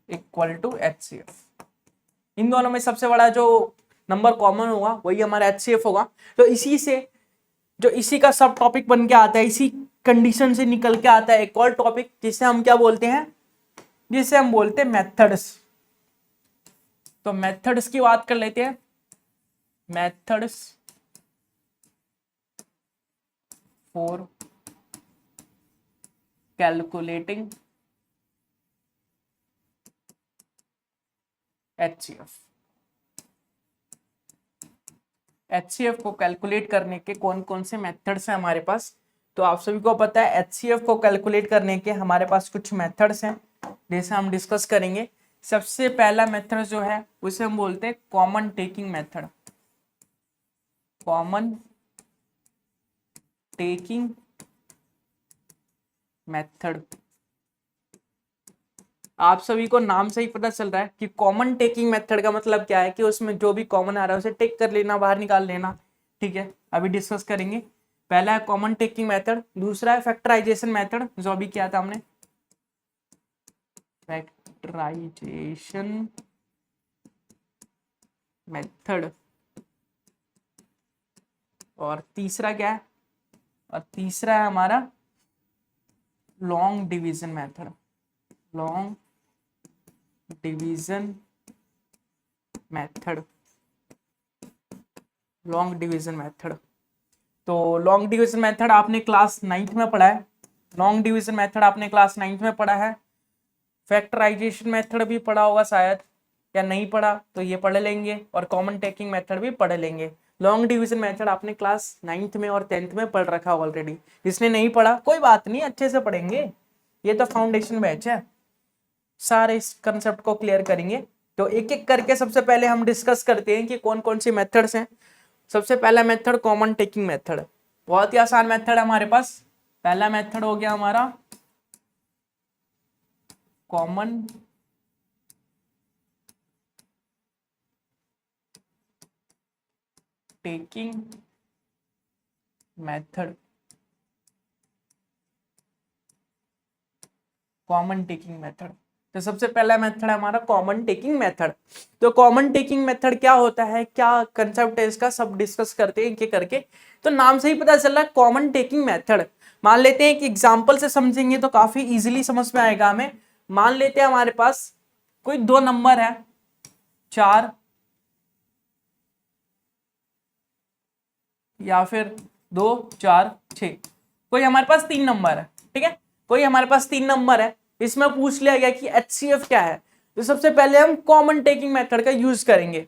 Equal to HCF। इन दोनों में सबसे बड़ा जो नंबर कॉमन होगा वही हमारा HCF होगा। तो इसी से जो इसी का सब टॉपिक बन के आता है, इसी कंडीशन से निकल के आता है एक और टॉपिक जिसे हम क्या बोलते हैं, जिसे हम बोलते हैं मेथड्स। तो मेथड्स की बात कर लेते हैं। Methods for calculating HCF। HCF को कैलकुलेट करने के कौन कौन से मेथड्स हैं हमारे पास, तो आप सभी को पता है HCF को कैलकुलेट करने के हमारे पास कुछ मेथड्स हैं, जैसे हम डिस्कस करेंगे। सबसे पहला मेथड जो है उसे हम बोलते हैं common taking method. Common taking method, आप सभी को नाम से ही पता चल रहा है कि कॉमन टेकिंग मेथड का मतलब क्या है कि उसमें जो भी कॉमन आ रहा है उसे टेक कर लेना, बाहर निकाल लेना। ठीक है, अभी डिस्कस करेंगे। पहला है कॉमन टेकिंग मेथड, दूसरा है फैक्टराइजेशन मेथड जो अभी किया था हमने, फैक्टराइजेशन मेथड। और तीसरा क्या है, और तीसरा है हमारा long division method. Long division method, long division method. तो लॉन्ग डिवीजन मेथड आपने क्लास 9th में पढ़ा है। लॉन्ग डिवीजन मेथड आपने क्लास 9th में पढ़ा है। फैक्टराइजेशन मेथड भी पढ़ा होगा शायद, या नहीं पढ़ा तो ये पढ़ लेंगे, और कॉमन टेकिंग मेथड भी पढ़ लेंगे। लॉन्ग डिवीजन मेथड आपने क्लास 9th में और 10th में पढ़ रखा ऑलरेडी। जिसने नहीं पढ़ा कोई बात नहीं, अच्छे से पढ़ेंगे, ये तो फाउंडेशन बैच है, सारे इस कंसेप्ट को क्लियर करेंगे। तो एक एक करके सबसे पहले हम डिस्कस करते हैं कि कौन कौन सी मेथड्स हैं। सबसे पहला मेथड कॉमन टेकिंग मेथड, बहुत ही आसान मेथड है हमारे पास। पहला मेथड हो गया हमारा common taking method. Common taking method, तो सबसे पहला मेथड है हमारा कॉमन टेकिंग मेथड। तो कॉमन टेकिंग मेथड क्या होता है, क्या कंसेप्ट है इसका, सब डिस्कस करते हैं एक करके। तो नाम से ही पता चल रहा है कॉमन टेकिंग मेथड। मान लेते हैं कि एग्जांपल से समझेंगे तो काफी इजीली समझ में आएगा हमें। मान लेते हैं हमारे पास कोई दो नंबर है 4 या फिर 2 4 6, कोई हमारे पास 3 नंबर है। ठीक है, कोई हमारे पास 3 नंबर है, इसमें पूछ लिया गया कि HCF क्या है। तो सबसे पहले हम कॉमन टेकिंग मेथड का यूज करेंगे।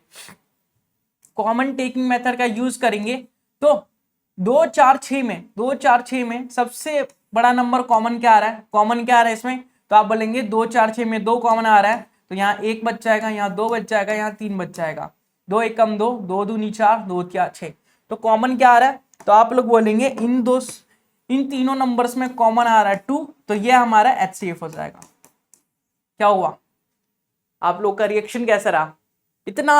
कॉमन टेकिंग मेथड का यूज करेंगे तो 2 4 6 में, 2 4 6 में सबसे बड़ा नंबर कॉमन क्या आ रहा है, कॉमन क्या आ रहा है इसमें, तो आप बोलेंगे 2 4 6 में 2 कॉमन आ रहा है, तो यहाँ 1 बच जाएगा, यहाँ 2 बच जाएगा, यहाँ 3 बच जाएगा। 2 1 कम 2, 2 दूनी 4, 2 4 6। तो कॉमन क्या आ रहा है, तो आप लोग बोलेंगे इन तीनों नंबर्स में कॉमन आ रहा है 2, तो ये हमारा HCF हो जाएगा। क्या हुआ, आप लोग का रिएक्शन कैसा रहा? इतना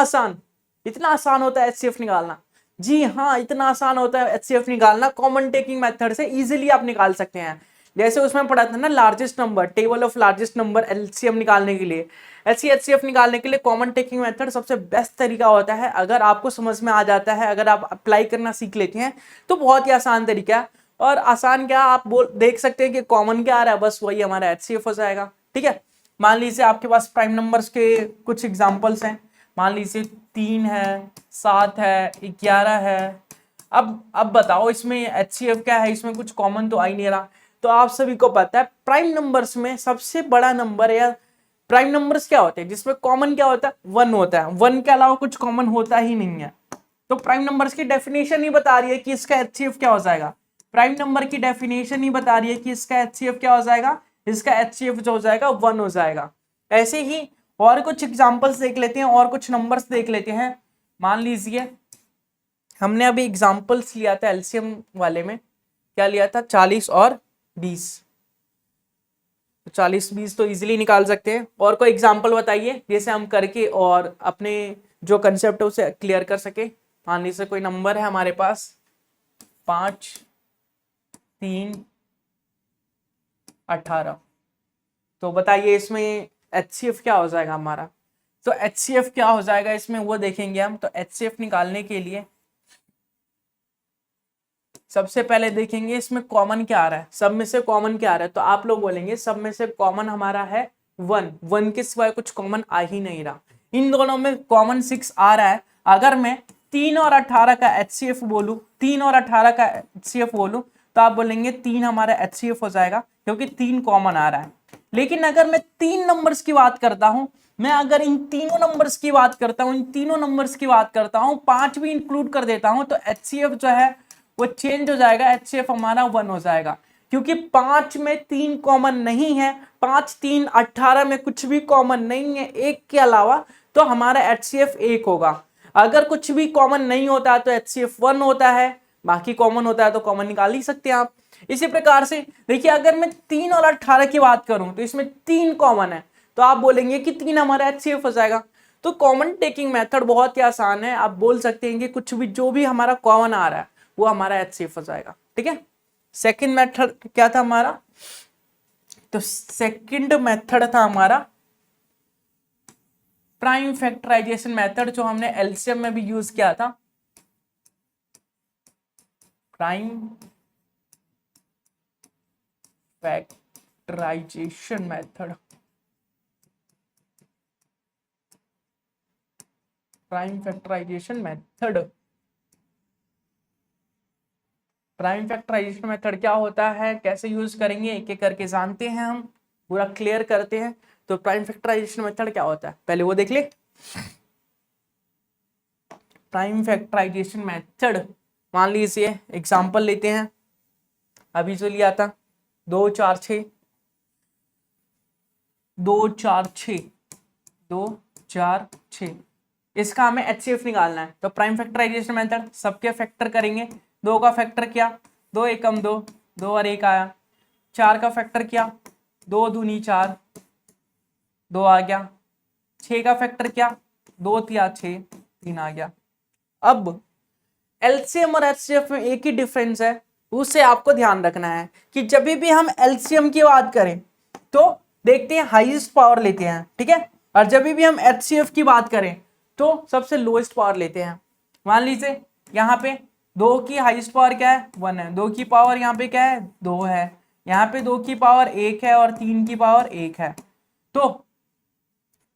आसान होता है HCF निकालना? जी हाँ, इतना आसान होता है HCF निकालना, कॉमन टेकिंग मेथड से इजीली आप निकाल सकते हैं। जैसे उसमें पढ़ा था ना largest number, table of largest number, LCM निकालने के लिए, ऐसी HCF निकालने के लिए कॉमन टेकिंग मेथड सबसे बेस्ट तरीका होता है। अगर आपको समझ में आ जाता है, अगर आप अप्लाई करना सीख लेते हैं तो बहुत ही आसान तरीका है। और आसान क्या, आप देख सकते हैं कि कॉमन क्या आ रहा है, बस वही हमारा HCF हो जाएगा। ठीक है, मान लीजिए आपके पास प्राइम नंबर्स के कुछ एग्जाम्पल्स हैं। मान लीजिए 3 है, 7 है, 11 है। अब बताओ इसमें HCF क्या है, इसमें कुछ कॉमन तो आ ही नहीं रहा। तो आप सभी को पता है प्राइम नंबर्स में सबसे बड़ा नंबर या प्राइम नंबर्स क्या होते हैं जिसमें कॉमन क्या होता है, 1 होता है। 1 के अलावा कुछ कॉमन होता ही नहीं है। तो प्राइम नंबर्स की डेफिनेशन ही बता रही है कि इसका HCF क्या हो जाएगा। प्राइम नंबर की डेफिनेशन ही बता रही है कि इसका HCF क्या हो जाएगा, इसका HCF जो हो जाएगा 1 हो जाएगा। ऐसे ही और कुछ एग्जांपल्स देख लेते हैं, और कुछ नंबर्स देख लेते हैं। मान लीजिए हमने अभी एग्जांपल्स लिया था एलसीएम वाले में, क्या लिया था, 40 और 20। 40 20 तो इजीली निकाल सकते हैं। और कोई एग्जांपल बताइए जैसे हम करके और अपने जो कंसेप्ट है उसे क्लियर कर सके। मान लीजिए कोई नंबर है हमारे पास 5 3 18, तो बताइए इसमें HCF क्या हो जाएगा हमारा। तो HCF क्या हो जाएगा इसमें वो देखेंगे हम। तो HCF निकालने के लिए सबसे पहले देखेंगे इसमें कॉमन क्या आ रहा है, सब में से कॉमन क्या आ रहा है। तो आप लोग बोलेंगे सब में से कॉमन हमारा है 1 के सिवाय कुछ कॉमन आ ही नहीं रहा। इन दोनों में कॉमन 6 आ रहा है। अगर मैं 3 और 18 का HCF बोलूं, 3 और 18 का HCF बोलूं, तो आप बोलेंगे 3 हमारा HCF हो जाएगा क्योंकि 3 कॉमन आ रहा है। लेकिन अगर मैं 3 नंबर्स की बात करता हूं, मैं अगर इन तीनों नंबर्स की बात करता हूं, इन तीनों नंबर्स की बात करता हूं, 5 भी इंक्लूड कर देता हूं, तो HCF जो है वो चेंज हो जाएगा, HCF हमारा 1 हो जाएगा, क्योंकि 5 में 3 कॉमन नहीं है, 5 3 18 में कुछ भी कॉमन नहीं है एक के अलावा, तो हमारा HCF 1 होगा। अगर कुछ भी कॉमन नहीं होता है तो HCF 1 होता है, बाकी कॉमन होता है तो कॉमन निकाल ही सकते हैं आप। इसी प्रकार से देखिए, अगर मैं 3 और 18 की बात करूं तो इसमें 3 कॉमन है, तो आप बोलेंगे कि 3 हमारा HCF हो जाएगा। तो कॉमन टेकिंग मेथड बहुत ही आसान है, आप बोल सकते हैं कि कुछ भी जो भी हमारा कॉमन आ रहा है वो हमारा HCF हो जाएगा। ठीक है, सेकंड मेथड क्या था हमारा, तो सेकंड मेथड था हमारा प्राइम फैक्टराइजेशन मेथड, जो हमने एलसीएम में भी यूज किया था। Prime factorisation method, prime factorisation method, prime factorisation method क्या होता है, कैसे यूज करेंगे, एक एक करके जानते हैं, हम पूरा क्लियर करते हैं। तो प्राइम फैक्टराइजेशन मेथड क्या होता है पहले वो देख ले। प्राइम फैक्टराइजेशन मेथड, मान लीजिए एग्जांपल लेते हैं, अभी जो लिया था 2 4 6, 2 4 6, 2 4 6, इसका हमें HCF निकालना है। तो प्राइम फैक्टराइजेशन मेथड सबके फैक्टर करेंगे। 2 का फैक्टर किया, 2 एकम 2, 2 और 1 आया। 4 का फैक्टर किया, 2 दूनी 4, 2 आ गया। 6 का फैक्टर किया, 2 तिया 6, 3 आ गया। अब एलसीएम और HCF में एक ही डिफरेंस है, उससे आपको ध्यान रखना है कि जब भी हम एलसीएम की बात करें तो देखते हैं हाईएस्ट पावर लेते हैं, ठीक है, और जब भी हम HCF की बात करें तो सबसे लोएस्ट पावर लेते हैं। मान लीजिए यहाँ पे 2 की हाईएस्ट पावर क्या है, 1 है, 2 की पावर यहाँ पे क्या है, 2 है, यहाँ पे 2 की पावर 1 है और 3 की पावर 1 है। तो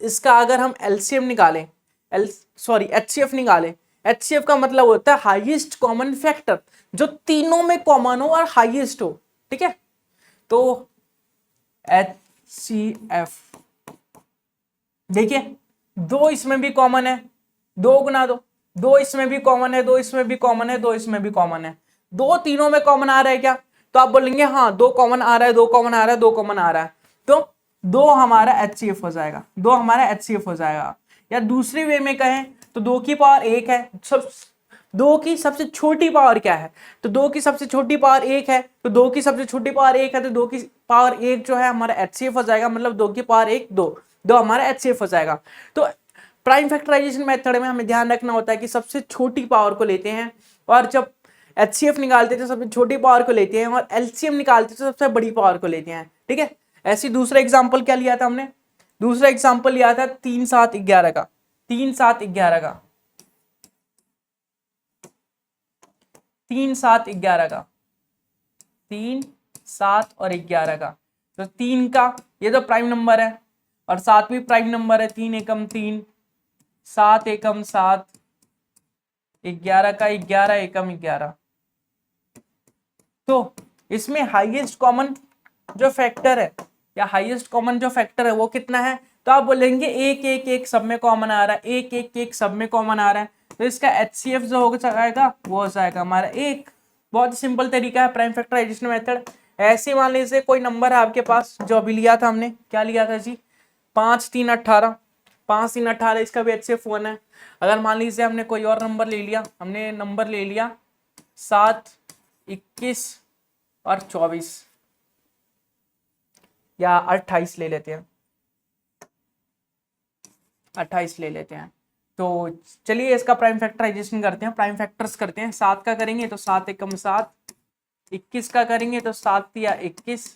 इसका अगर हम एलसीएम निकालें, HCF निकालें, HCF का मतलब होता है हाईएस्ट कॉमन फैक्टर, जो तीनों में कॉमन हो और हाईएस्ट हो। ठीक है, तो HCF देखिए, 2 इसमें भी कॉमन है, 2 गुना 2, 2 इसमें भी कॉमन है, 2 इसमें भी कॉमन है, 2 इसमें भी कॉमन है, 2 तीनों में कॉमन आ रहा है क्या, तो आप बोलेंगे हाँ 2 कॉमन आ रहा है, 2 कॉमन आ रहा है, 2 कॉमन आ रहा है, तो 2 हमारा HCF हो जाएगा, 2 हमारा HCF हो जाएगा। या दूसरी वे में कहें तो 2 की पावर 1 है, सब 2 की सबसे छोटी पावर क्या है, तो 2 की सबसे छोटी पावर 1 है, तो 2 की सबसे छोटी पावर 1 है, तो 2 की पावर 1 जो है हमारा HCF हो जाएगा, मतलब 2 की पावर 1 2, 2 हमारा HCF हो जाएगा। तो प्राइम फैक्टराइजेशन मेथड में हमें ध्यान रखना होता है कि सबसे छोटी पावर को लेते हैं, और जब HCF निकालते हैं तो सबसे छोटी पावर को लेते हैं, और LCM निकालते हैं तो सबसे बड़ी पावर को लेते हैं। ठीक है, ऐसी दूसरा एग्जाम्पल क्या लिया था हमने, दूसरा एग्जाम्पल लिया था 3 7 11 का, 3 7 11 का, 3 7 11 का, 3 7 और 11 का। तो 3 का ये तो प्राइम नंबर है और 7 भी प्राइम नंबर है, 3 एकम 3, 7 एकम 7, 11 का 11 एकम 11। तो इसमें हाईएस्ट कॉमन जो फैक्टर है या हाईएस्ट कॉमन जो फैक्टर है वो कितना है, तो आप बोलेंगे 1 1 1 सब में कॉमन आ रहा है, 1 1 1 सब में कॉमन आ रहा है, तो इसका HCF जो हो जाएगा वो हो जाएगा हमारा 1। बहुत ही सिंपल तरीका है प्राइम फैक्टराइजेशन मेथड। ऐसे मान लीजिए कोई नंबर है आपके पास, जो अभी लिया था हमने, क्या लिया था जी, 5 3 18, 5 3 18, इसका भी HCF 1 है। अगर मान लीजिए हमने कोई और नंबर ले लिया, हमने नंबर ले लिया 7 21 और 24 या 28 ले लेते हैं, 28 ले लेते हैं। तो चलिए इसका प्राइम फैक्टराइजेशन करते हैं, प्राइम फैक्टर्स करते हैं। 7 का करेंगे तो 7 एकम 7, 21 का करेंगे तो 7 तिया 21,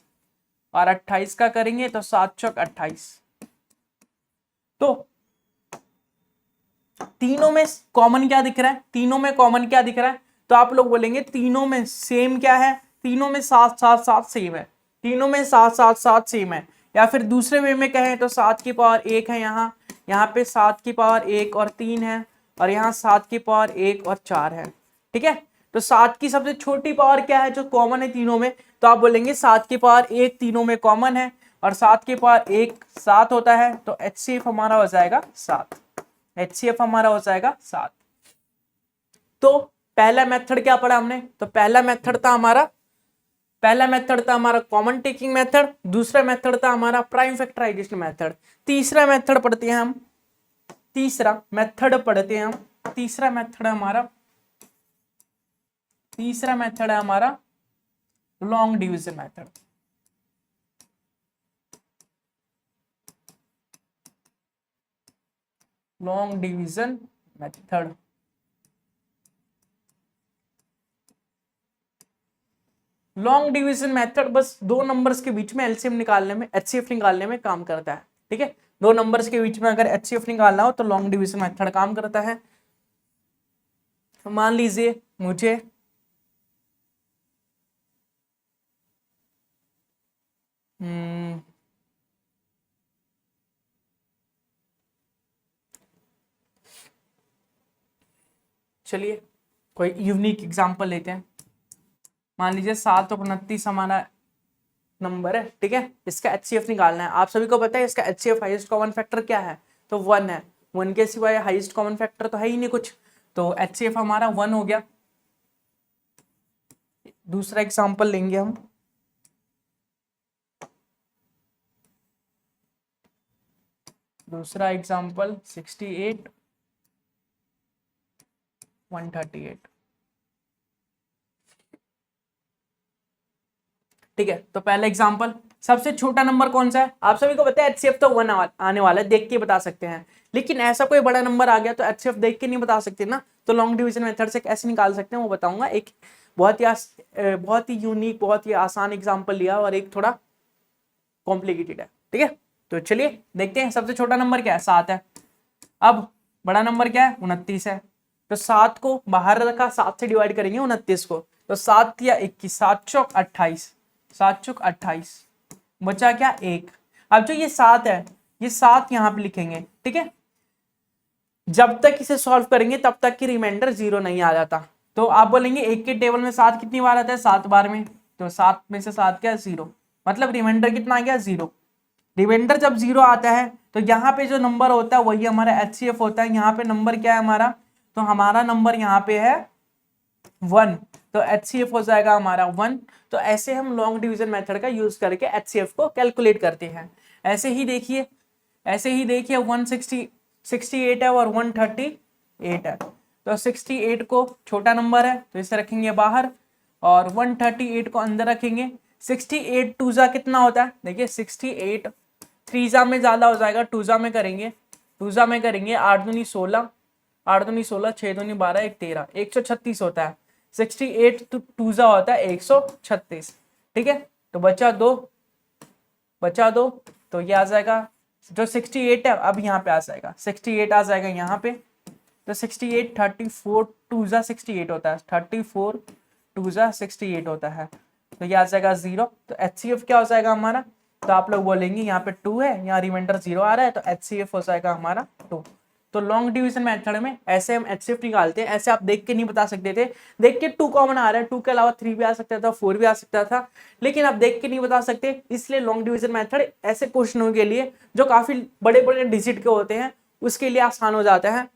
और 28 का करेंगे तो 7 चौक 28। तो तीनों में कॉमन क्या दिख रहा है, तीनों में कॉमन क्या दिख रहा है, तो आप लोग बोलेंगे तीनों में सेम क्या है, तीनों में 7 7 7 सेम है, तीनों में 7 7 7 सेम है। या फिर दूसरे वे में कहें तो 7 की पावर 1 है, यहाँ पे 7 की पावर 1 और 3 है, और यहाँ 7 की पावर 1 और 4 है। ठीक है, तो 7 की सबसे छोटी पावर क्या है जो कॉमन है तीनों में, तो आप बोलेंगे 7 की पावर 1 तीनों में कॉमन है, और 7 की पावर 1 7 होता है, तो HCF हमारा हो जाएगा 7, HCF हमारा हो जाएगा 7। तो पहला मेथड क्या पढ़ा हमने, तो पहला मेथड था हमारा कॉमन टेकिंग मेथड, दूसरा मेथड था हमारा प्राइम फैक्टराइजेशन मेथड, तीसरा मेथड पढ़ते हैं हम, तीसरा मेथड है हमारा long division method. Long division method, long division method बस दो नंबर्स के बीच में एलसीएम निकालने में, एचसीएफ निकालने में काम करता है। ठीक है, दो नंबर्स के बीच में अगर एचसीएफ निकालना हो तो लॉन्ग डिवीजन मेथड काम करता है। मान लीजिए मुझे चलिए कोई यूनिक एग्जांपल लेते हैं। मान लीजिए 729 हमारा नंबर है, ठीक है, इसका एचसीएफ निकालना है। आप सभी को पता है इसका एचसीएफ हाईएस्ट कॉमन फैक्टर क्या है, तो 1 है। 1 के सिवाय हाईएस्ट कॉमन फैक्टर तो है ही नहीं कुछ, तो एचसीएफ हमारा 1 हो गया। दूसरा एग्जांपल लेंगे हम, दूसरा एग्जांपल 68 138। ठीक है, तो पहला एग्जांपल, सबसे छोटा नंबर कौन सा है, आप सभी को पता है एचसीएफ तो 1 आने वाला है, देख के बता सकते हैं। लेकिन ऐसा कोई बड़ा नंबर आ गया तो एचसीएफ देख के नहीं बता सकते ना, तो लॉन्ग डिवीजन मेथड से कैसे निकाल सकते हैं वो बताऊंगा। एक बहुत ही यूनिक, बहुत ही आसान एग्जांपल लिया और एक थोड़ा कॉम्प्लिकेटेड है। ठीक है, तो चलिए देखते हैं। सबसे छोटा नंबर क्या है, 7 है। अब बड़ा नंबर क्या है, 29 है। तो 7 को बाहर रखा, 7 से डिवाइड करेंगे 29 को, तो 7 या 21, 7 चौक 28, 7 चौक 28, बचा क्या 1। अब जो ये 7 है, ये 7 यहाँ पे लिखेंगे। ठीक है, जब तक इसे सॉल्व करेंगे तब तक की रिमाइंडर 0 नहीं आ जाता। तो आप बोलेंगे 1 के टेबल में 7 कितनी बार आता है, 7 बार में, तो 7 में से 7 क्या 0, मतलब रिमाइंडर कितना आ गया 0। रिमाइंडर जब 0 आता है तो यहाँ पे जो नंबर होता है वही हमारा एचसीएफ होता है। यहाँ पे नंबर क्या है हमारा, तो हमारा नंबर यहाँ पे है 1, तो एचसीएफ हो जाएगा हमारा 1। तो ऐसे हम लॉन्ग डिवीजन मेथड का यूज करके एचसीएफ को कैलकुलेट करते हैं। ऐसे ही देखिए 168 है और 138 है, तो 68 को छोटा नंबर है तो इसे रखेंगे बाहर और 138 को अंदर रखेंगे। 68 टूजा कितना होता है, देखिए 68 थ्रीजा में ज्यादा हो जाएगा, टूजा में करेंगे 8 दूनी 16, 8 दूनी 16, 6 दूनी 12, 1 13, 136 होता है। 68 तो टूजा होता है 136। ठीक है, तो बचा दो, तो ये आ जाएगा जो 68 है, अब यहाँ पे आ जाएगा 68 आ जाएगा यहाँ पे, तो 68 34 टूजा 68 होता है, 34 टूजा 68 होता है, तो ये आ जाएगा 0। तो एचसीएफ क्या हो जाएगा हमारा, तो आप लोग बोलेंगे यहाँ पे 2 है, यहाँ रिमाइंडर 0 आ रहा है, तो एचसीएफ हो जाएगा हमारा 2। तो लॉन्ग डिवीजन मेथड में ऐसे हम एचसीएफ निकालते हैं। ऐसे आप देख के नहीं बता सकते थे, देख के 2 कॉमन आ रहा है, 2 के अलावा 3 भी आ सकता था, 4 भी आ सकता था, लेकिन आप देख के नहीं बता सकते। इसलिए लॉन्ग डिवीजन मेथड ऐसे क्वेश्चनों के लिए जो काफी बड़े बड़े डिजिट के होते हैं उसके लिए आसान हो जाता है।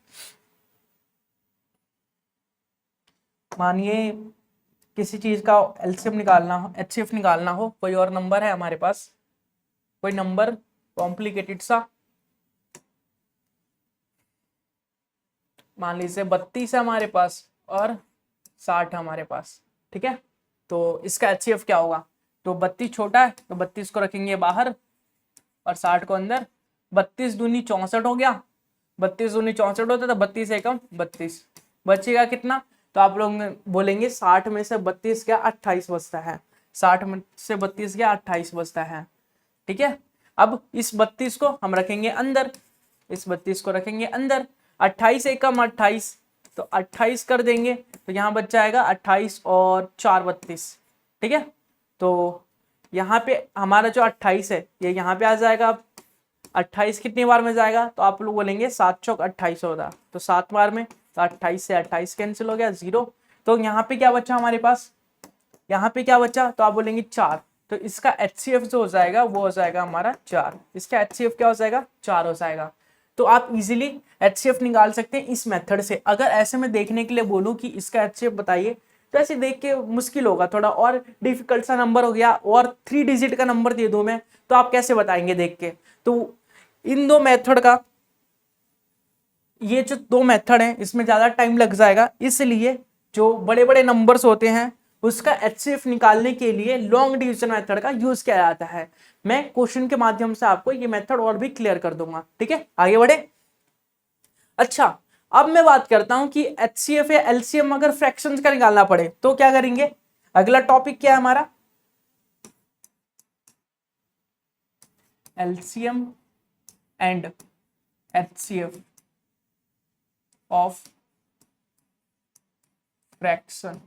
मानिए किसी चीज का एलसीएम निकालना हो, एचसीएफ निकालना हो, कोई और नंबर है हमारे पास, कोई नंबर कॉम्प्लिकेटेड सा, मान लीजिए 32 है हमारे पास और 60 हमारे पास। ठीक है, तो इसका एचसीएफ क्या होगा, तो 32 छोटा है तो 32 को रखेंगे बाहर और 60 को अंदर। 32 दूनी 64 हो गया, 32 दूनी 64 होता है, तो 32 एकम 32, बचेगा कितना, तो आप लोग बोलेंगे 60 में से 32 क्या 28 बचता है, 60 में से 32 क्या 28 बचता है। ठीक है, अब इस 32 को हम रखेंगे अंदर, इस 32 को रखेंगे अंदर, 28 एकम 28, तो 28 कर देंगे, तो यहाँ बच जाएगा 28 और 4 32। ठीक है, तो यहाँ पे हमारा जो 28 है ये यहाँ पे आ जाएगा। 28 कितनी बार में जाएगा, तो आप लोग बोलेंगे 7 चौक 28 होगा, तो 7 बार में, तो 28 से 28 कैंसिल हो गया 0। तो यहाँ पे क्या बचा हमारे पास, यहाँ पे क्या बचा, तो आप बोलेंगे 4, तो इसका एचसीएफ जो हो जाएगा वो हो जाएगा हमारा 4, इसका एचसीएफ क्या हो जाएगा 4 हो जाएगा। तो आप इजीली HCF निकाल सकते हैं इस मेथड से। अगर ऐसे में देखने के लिए बोलूं कि इसका HCF बताइए, तो ऐसे देख के मुश्किल होगा, थोड़ा और डिफिकल्ट सा नंबर हो गया और 3 डिजिट का नंबर दे दूं मैं, तो आप कैसे बताएंगे देख के। तो इन दो मेथड का, ये जो दो मेथड हैं इसमें ज्यादा टाइम लग जाएगा, इसलिए जो बड़े बड़े नंबर्स होते हैं उसका HCF निकालने के लिए लॉन्ग डिवीजन मेथड का यूज किया जाता है। मैं क्वेश्चन के माध्यम से आपको ये मेथड और भी क्लियर कर दूंगा। ठीक है, आगे बढ़े। अच्छा, अब मैं बात करता हूं कि HCF या LCM अगर फ्रैक्शंस का निकालना पड़े तो क्या करेंगे। अगला टॉपिक क्या है हमारा, LCM and HCF of fraction.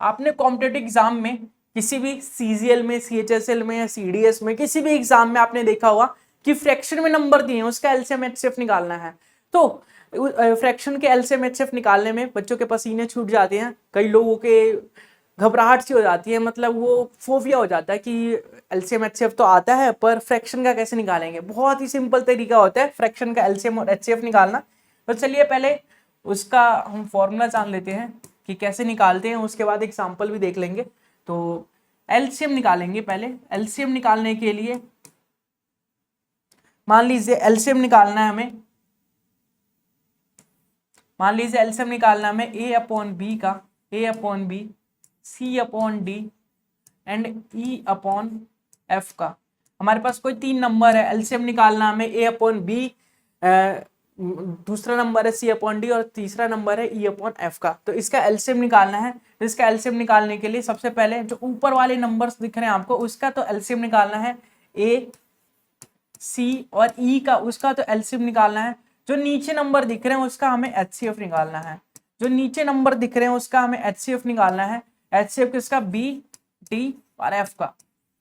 आपने कॉम्पिटेटिव एग्जाम में किसी भी CGL में, CHSL में या CDS में किसी भी एग्जाम में आपने देखा होगा कि फ्रैक्शन में नंबर दिए हैं, उसका LCM HCF निकालना है। तो फ्रैक्शन के LCM HCF निकालने में बच्चों के पसीने छूट जाते हैं, कई लोगों के घबराहट सी हो जाती है, मतलब वो फोबिया हो जाता है कि LCM HCF तो आता है पर फ्रैक्शन का कैसे निकालेंगे। बहुत ही सिंपल तरीका होता है फ्रैक्शन का LCM और HCF निकालना। तो चलिए पहले उसका हम फॉर्मूला जान लेते हैं कि कैसे निकालते हैं, उसके बाद एग्जाम्पल भी देख लेंगे। तो LCM निकालेंगे पहले। LCM निकालने के लिए मान लीजिए LCM निकालना है हमें, मान लीजिए LCM निकालना है हमें A/B का, A/B C/D एंड E/F का। हमारे पास कोई 3 नंबर है, LCM निकालना हमें A/B, दूसरा नंबर है C/D और तीसरा नंबर है E/F का। तो इसका LCM निकालना है। तो इसका LCM निकालने के लिए सबसे पहले जो ऊपर वाले नंबर्स दिख रहे हैं आपको, उसका तो LCM निकालना है, A, C और E का, उसका तो LCM निकालना है। जो नीचे नंबर दिख रहे हैं उसका हमें HCF निकालना है, जो नीचे नंबर दिख रहे हैं उसका हमें HCF निकालना है। HCF किसका, B, D और F का,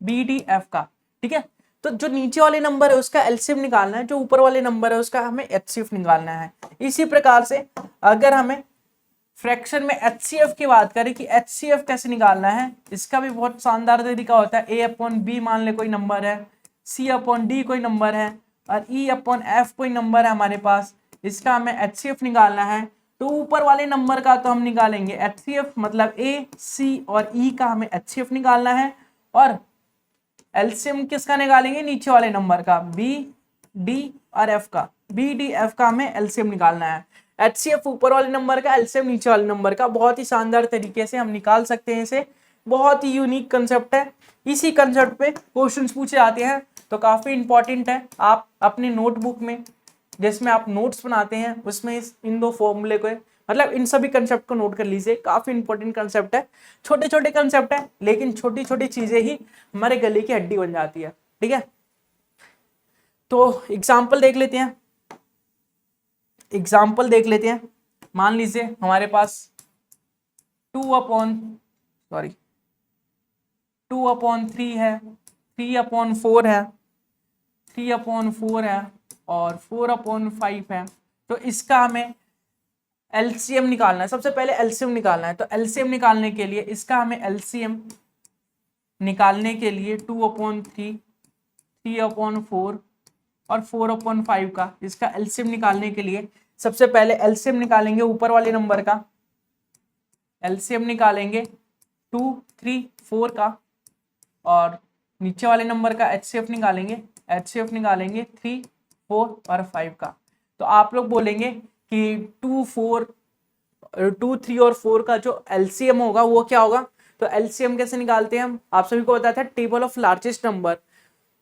B, D, F का। ठीक है, तो जो नीचे वाले नंबर है उसका LCM निकालना है, जो ऊपर वाले नंबर है उसका हमें HCF निकालना है। इसी प्रकार से अगर हमें फ्रैक्शन में HCF की बात करें कि HCF कैसे निकालना है, इसका भी बहुत शानदार तरीका होता है। A/B मान ले कोई नंबर है, C/D कोई नंबर है और E/F कोई नंबर है हमारे पास, इसका हमें HCF निकालना है। तो ऊपर वाले नंबर का तो हम निकालेंगे HCF, मतलब A, C और E का हमें HCF निकालना है। और LCM किसका निकालेंगे, नीचे वाले नंबर का, B, D और F का, B, D, F का हमें LCM निकालना है। HCF ऊपर वाले नंबर का, LCM नीचे वाले नंबर का। बहुत ही शानदार तरीके से हम निकाल सकते हैं इसे, बहुत ही यूनिक कंसेप्ट है। इसी कंसेप्ट पे क्वेश्चंस पूछे जाते हैं, तो काफी इंपॉर्टेंट है। आप अपने नोटबुक में जिसमें आप नोट्स बनाते हैं उसमें इन दो फॉर्मूले को, मतलब इन सभी कंसेप्ट को नोट कर लीजिए। काफी इंपॉर्टेंट कंसेप्ट है, छोटे छोटे कंसेप्ट है लेकिन छोटी छोटी चीजें ही हमारे गले की हड्डी बन जाती है। ठीक है, तो एग्जाम्पल देख लेते हैं, एग्जाम्पल देख लेते हैं। मान लीजिए हमारे पास 2/3 है, 3/4 है, 3/4 है और 4/5 है। तो इसका हमें LCM निकालना है। सबसे पहले LCM निकालना है, तो LCM निकालने के लिए इसका हमें LCM निकालने के लिए 2/3, 3/4 और 4/5 का, इसका LCM निकालने के लिए सबसे पहले LCM निकालेंगे ऊपर वाले नंबर का, LCM निकालेंगे 2, 3, 4 का, और नीचे वाले नंबर का HCF निकालेंगे, HCF निकालेंगे 3, 4 और 5 का। तो आप लोग बोलेंगे कि 2, 3 और 4 का जो LCM होगा वो क्या होगा। तो LCM कैसे निकालते हैं हम, आप सभी को पता था, टेबल ऑफ लार्जेस्ट नंबर।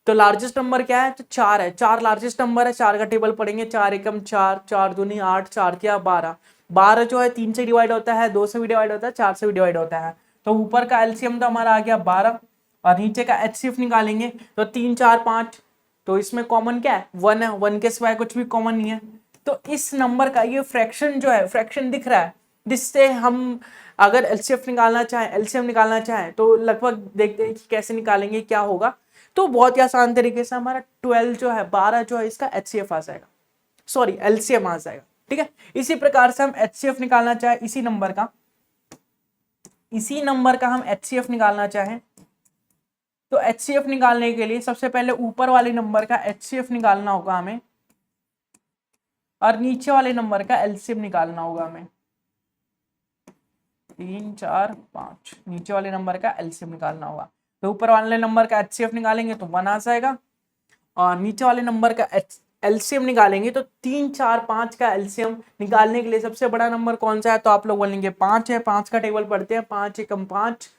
तो लार्जेस्ट नंबर क्या है, तो 4 है, 4 लार्जेस्ट नंबर है, 4 का टेबल पढ़ेंगे। 4 एकम 4, 4 दूनी 8, 4 क्या 12। 12 जो है 3 से डिवाइड होता है, 2 से भी डिवाइड होता है, 4 से भी डिवाइड होता है। तो ऊपर का LCM तो हमारा आ गया 12 और नीचे का HCF निकालेंगे तो 3, 4, 5। तो इसमें कॉमन क्या है, 1 है, 1 के सिवाय कुछ भी कॉमन नहीं है। तो इस नंबर का ये फ्रैक्शन जो है, फ्रैक्शन दिख रहा है, जिससे हम अगर LCF निकालना चाहें, LCM निकालना चाहें तो लगभग देखते हैं कि कैसे निकालेंगे, क्या होगा। तो बहुत ही आसान तरीके से हमारा 12 जो है, 12 जो है इसका HCF आ जाएगा, सॉरी LCM आ जाएगा। ठीक है, इसी प्रकार से हम HCF निकालना चाहे, इसी नंबर का हम HCF निकालना चाहें तो HCF निकालने के लिए सबसे पहले ऊपर वाले नंबर का HCF निकालना होगा हमें और नीचे वाले नंबर का LCM निकालना होगा हमें। 3 4 5 नीचे वाले नंबर का LCM निकालना होगा। तो ऊपर वाले नंबर का HCF निकालेंगे तो 1 आ जाएगा और नीचे वाले नंबर का LCM निकालेंगे तो 3 4 5 का LCM निकालने के लिए सबसे बड़ा नंबर कौन सा है, तो आप लोग बोलेंगे 5 है। 5 का टेबल पढ़ते हैं। 5 एकम 5,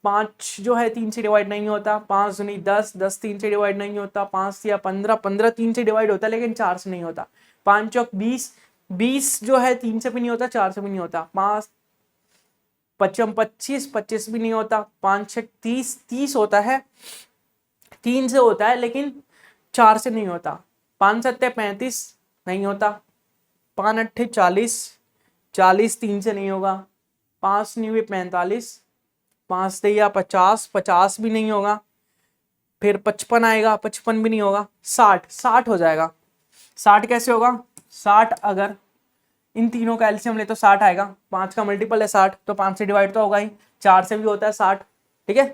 5 जो है 3 से डिवाइड नहीं होता। 5 दूनी 10, 10 3 से डिवाइड नहीं होता। 5 या 15, 15 3 से डिवाइड होता है लेकिन 4 से नहीं होता। 5 चौक 20, 20 जो है 3 से भी नहीं होता, 4 से भी नहीं होता। 5 पचम 25, 25 भी नहीं होता। 5 6 30, 30 होता है, 3 से होता है लेकिन 4 से नहीं होता। 5 7 35 नहीं होता। 5 8 40, 40 3 से नहीं होगा। 5 9 45, 5 3 50, 50 भी नहीं होगा। फिर 55 आएगा, 55 भी नहीं होगा। 60, 60 हो जाएगा। 60 कैसे होगा? 60 अगर इन तीनों का एलसीएम ले तो 60 आएगा। 5 का मल्टीपल है 60, तो 5 से डिवाइड तो होगा ही। 4 से भी होता है 60, ठीक है।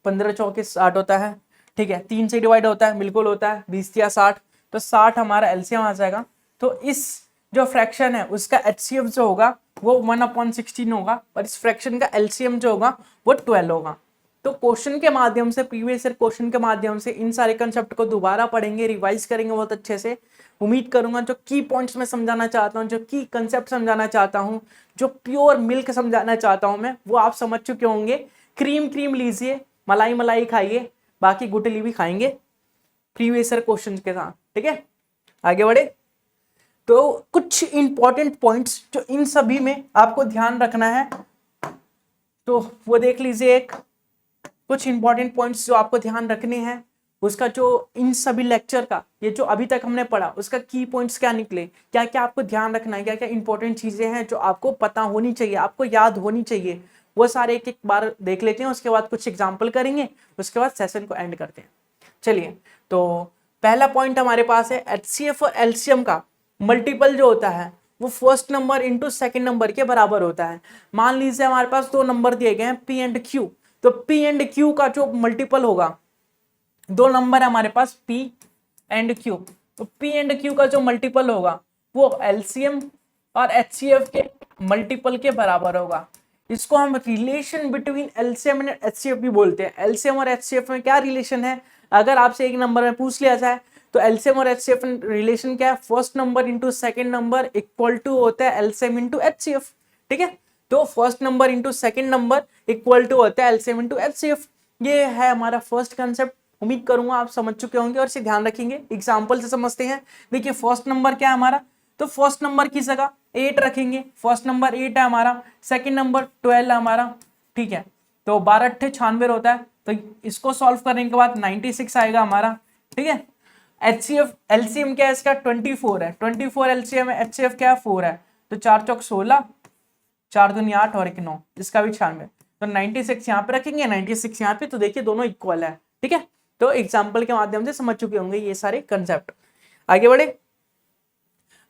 15 चौके 60 होता है, ठीक है। 3 से डिवाइड होता है, बिल्कुल होता है। 20 या 60, तो 60 हमारा एलसीएम आ जाएगा। तो इस जो फ्रैक्शन है उसका एचसीएफ जो होगा वो 1/16 होगा और इस फ्रैक्शन का एलसीएम जो होगा वो 12 होगा। तो क्वेश्चन के माध्यम से, प्रीवियस ईयर क्वेश्चन के माध्यम से इन सारे कंसेप्ट को दोबारा पढ़ेंगे, रिवाइज करेंगे बहुत अच्छे से। उम्मीद करूंगा जो की पॉइंट्स मैं समझाना चाहता हूं, जो की कंसेप्ट समझाना चाहता हूं, जो प्योर मिल्क समझाना चाहता हूं मैं, वो आप समझ चुके होंगे। क्रीम क्रीम लीजिए, मलाई मलाई खाइए, बाकी गुटली भी खाएंगे प्रीवियस ईयर क्वेश्चन के साथ, ठीक है। आगे बढ़े तो कुछ इंपॉर्टेंट पॉइंट्स जो इन सभी में आपको ध्यान रखना है तो वो देख लीजिए। एक कुछ इंपॉर्टेंट पॉइंट्स जो आपको ध्यान रखने हैं, उसका जो इन सभी लेक्चर का ये जो अभी तक हमने पढ़ा उसका की पॉइंट्स क्या निकले, क्या क्या आपको ध्यान रखना है, क्या क्या इंपॉर्टेंट चीजें हैं जो आपको पता होनी चाहिए, आपको याद होनी चाहिए, वो सारे एक एक बार देख लेते हैं। उसके बाद कुछ एग्जाम्पल करेंगे, उसके बाद सेशन को एंड करते हैं। चलिए, तो पहला पॉइंट हमारे पास है एचसीएफ और एलसीएम का मल्टीपल जो होता है वो first number into second number के बराबर होता है। मान लीजिए हमारे पास दो नंबर दिए गए हैं पी एंड क्यू, तो पी एंड क्यू का जो मल्टीपल होगा, दो नंबर है हमारे पास पी एंड क्यू, तो पी एंड क्यू का जो मल्टीपल होगा वो एलसीएम और एचसीएफ के मल्टीपल के बराबर होगा। इसको हम relation between LCM and HCF भी बोलते हैं। एलसीएम और एचसीएफ में क्या रिलेशन है, अगर आपसे एक नंबर में पूछ लिया जाए तो एलसीएम और एचसीएफ रिलेशन क्या है, first number into second number equal to होता है एलसीएम इंटू एचसीएफ, ठीक है। तो first number into second number equal to होता है एलसीएम इंटू एचसीएफ। ये है हमारा फर्स्ट कंसेप्ट। उम्मीद करूंगा आप समझ चुके होंगे और इसे ध्यान रखेंगे। एग्जाम्पल से समझते हैं। देखिए फर्स्ट नंबर क्या है हमारा, तो फर्स्ट नंबर की जगह 8 रखेंगे। फर्स्ट नंबर 8 है हमारा, सेकंड नंबर 12 है हमारा, ठीक है। तो 12 8 96 होता है, तो इसको सॉल्व करने के बाद 96 आएगा हमारा, ठीक है। एचसीएफ एलसीएम क्या है इसका, 24 है। 24 एलसीएम है, एचसीएफ क्या है 4 है, तो 4 चौक 16, 4 दूनी 8 और 1 9, इसका भी 96। तो 96 यहाँ पे रखेंगे, 96 यहाँ पे, तो देखिए दोनों इक्वल है, ठीक है। तो एग्जाम्पल के माध्यम से समझ चुके होंगे ये सारे कंसेप्ट। आगे बढ़े,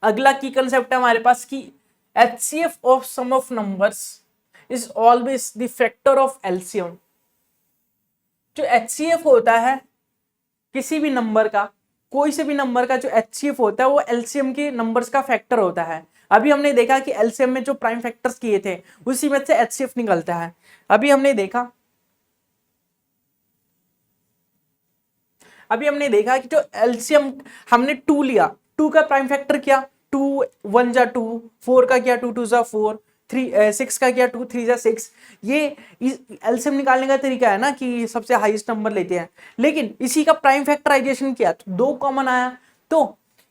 अगला की कंसेप्ट है हमारे पास कि HCF of some of numbers is always the factor of LCM. जो HCF होता है किसी भी नंबर का, कोई से भी नंबर का जो HCF होता है वो एलसीएम के नंबर्स का फैक्टर होता है। अभी हमने देखा कि एलसीएम में जो प्राइम फैक्टर्स किए थे उसी में से HCF निकलता है। अभी हमने देखा कि जो एलसीएम हमने 2 लिया, 2 का प्राइम फैक्टर किया, 2 1 जा 2, 4 का किया 2 2 जा 4, 6 का किया 2 3 जा 6। ये एलसीएम निकालने का तरीका है ना कि सबसे हाईएस्ट नंबर लेते हैं, लेकिन इसी का प्राइम फैक्टराइजेशन किया तो 2 कॉमन आया। तो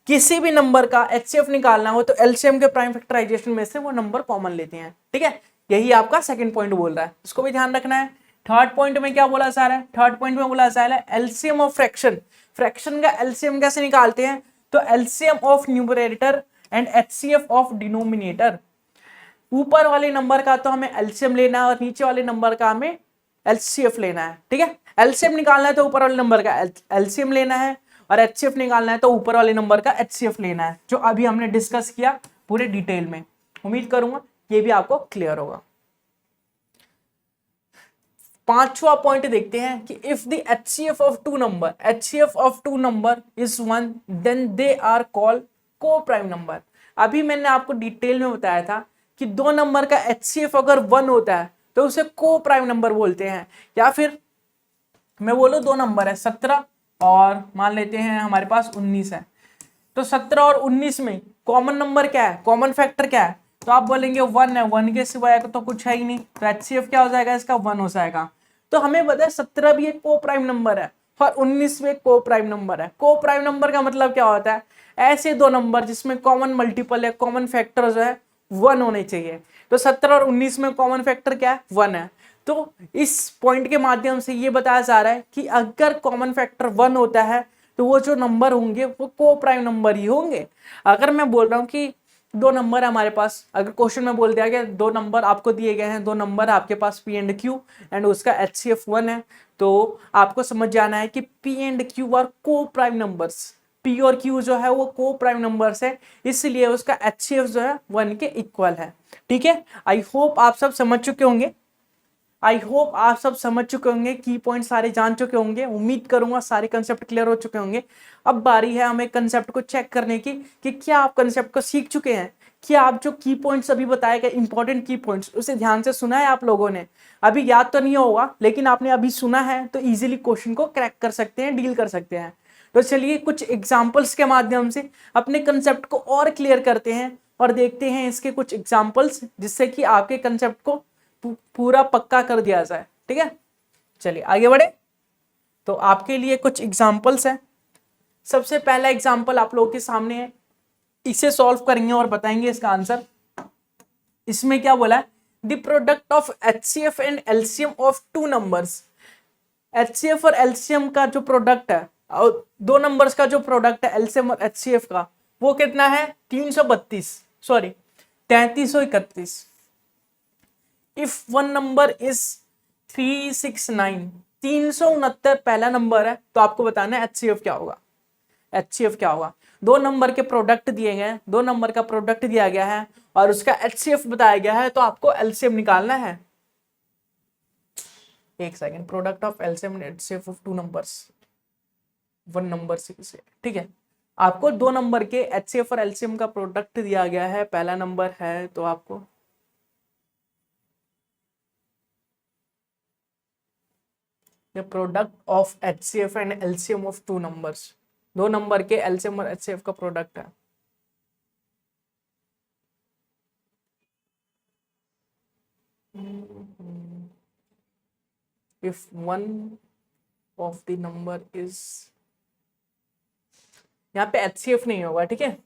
किसी भी नंबर का एचसीएफ निकालना हो तो एलसीएम के प्राइम फैक्टराइजेशन में से वो नंबर कॉमन लेते हैं, ठीक है। यही आपका सेकंड पॉइंट बोल रहा है, इसको भी ध्यान रखना है। थर्ड पॉइंट में क्या बोला जा रहा है, थर्ड पॉइंट में बोला जा रहा है एलसीएम ऑफ फ्रैक्शन। फ्रैक्शन का एलसीएम कैसे निकालते हैं, तो LCM of numerator and HCF of denominator. ऊपर वाले नंबर का तो हमें एलसीएम लेना है और नीचे वाले नंबर का हमें एचसीएफ लेना है, ठीक है। एलसीएम निकालना है तो ऊपर वाले नंबर का एलसीएम लेना है और एचसीएफ निकालना है तो ऊपर वाले नंबर का एचसीएफ लेना है, जो अभी हमने डिस्कस किया पूरे डिटेल में। उम्मीद करूंगा ये भी आपको क्लियर होगा। पांचवा पॉइंट देखते हैं कि if the HCF of two number is 1 then they are called coprime number. अभी मैंने आपको डिटेल में बताया था कि दो नंबर का HCF अगर 1 होता है तो उसे को प्राइम नंबर बोलते हैं। या फिर मैं बोलूं दो नंबर है 17 और मान लेते हैं हमारे पास 19 है, तो 17 और 19 में कॉमन नंबर क्या है, कॉमन फैक्टर क्या है, तो आप बोलेंगे 1 है, 1 के सिवाय तो कुछ है ही नहीं, तो HCF क्या हो जाएगा इसका 1 हो जाएगा। तो हमें पता है 17 भी एक को प्राइम नंबर है और 19 भी एक को प्राइम नंबर है। को प्राइम नंबर का मतलब क्या होता है, ऐसे दो नंबर जिसमें कॉमन मल्टीपल या कॉमन फैक्टर जो है 1 होने चाहिए। तो 17 और 19 में कॉमन फैक्टर क्या है, 1 है। तो इस पॉइंट के माध्यम से ये बताया जा रहा है कि अगर कॉमन फैक्टर 1 होता है तो वो जो नंबर होंगे वो को प्राइम नंबर ही होंगे। अगर मैं बोल रहा हूँ कि दो नंबर है हमारे पास, अगर क्वेश्चन में बोल दिया गया दो नंबर आपको दिए गए हैं, दो नंबर आपके पास P एंड Q एंड उसका HCF 1 है, तो आपको समझ जाना है कि P एंड Q आर को प्राइम नंबर्स। P और Q जो है वो को प्राइम नंबर्स है, इसलिए उसका HCF जो है 1 के इक्वल है। ठीक है, आई होप आप सब समझ चुके होंगे, की पॉइंट सारे जान चुके होंगे। उम्मीद करूंगा सारे कंसेप्ट क्लियर हो चुके होंगे। अब बारी है हमें कंसेप्ट को चेक करने की कि क्या आप कंसेप्ट को सीख चुके हैं, क्या आप जो की पॉइंट्स अभी बताए गए इंपॉर्टेंट की पॉइंट्स उसे ध्यान से सुना है आप लोगों ने। अभी याद तो नहीं होगा लेकिन आपने अभी सुना है तो इजीली क्वेश्चन को क्रैक कर सकते हैं, डील कर सकते हैं। तो चलिए कुछ एग्जाम्पल्स के माध्यम से अपने कंसेप्ट को और क्लियर करते हैं और देखते हैं इसके कुछ एग्जाम्पल्स जिससे कि आपके कंसेप्ट को पूरा पक्का कर दिया जाए। ठीक है, चलिए आगे बढ़े। तो आपके लिए कुछ एग्जाम्पल्स हैं। सबसे पहला एग्जाम्पल आप लोगों के सामने है, इसे सॉल्व करेंगे और बताएंगे इसका आंसर। इसमें क्या बोला है, the product of HCF and LCM of two numbers. HCF और LCM का जो प्रोडक्ट है और दो नंबर्स का जो प्रोडक्ट है LCM और HCF का, वो कितना है 3331। इफ वन नंबर इज 369, 369 पहला नंबर है, तो आपको बताना है HCF क्या होगा। HCF क्या होगा, दो नंबर के प्रोडक्ट दिए गए हैं, दो नंबर का प्रोडक्ट दिया गया है और उसका HCF बताया गया है, तो आपको LCM निकालना है। एक second, product of LCM and HCF of two numbers, one number से, ठीक है। आपको दो नंबर के HCF और LCM का प्रोडक्ट दिया गया है, पहला नंबर है, तो आपको the product of HCF and LCM of two numbers, दो नंबर के LCM और HCF का प्रोडक्ट है। if one of the number is, यहाँ पे HCF नहीं होगा, ठीक है,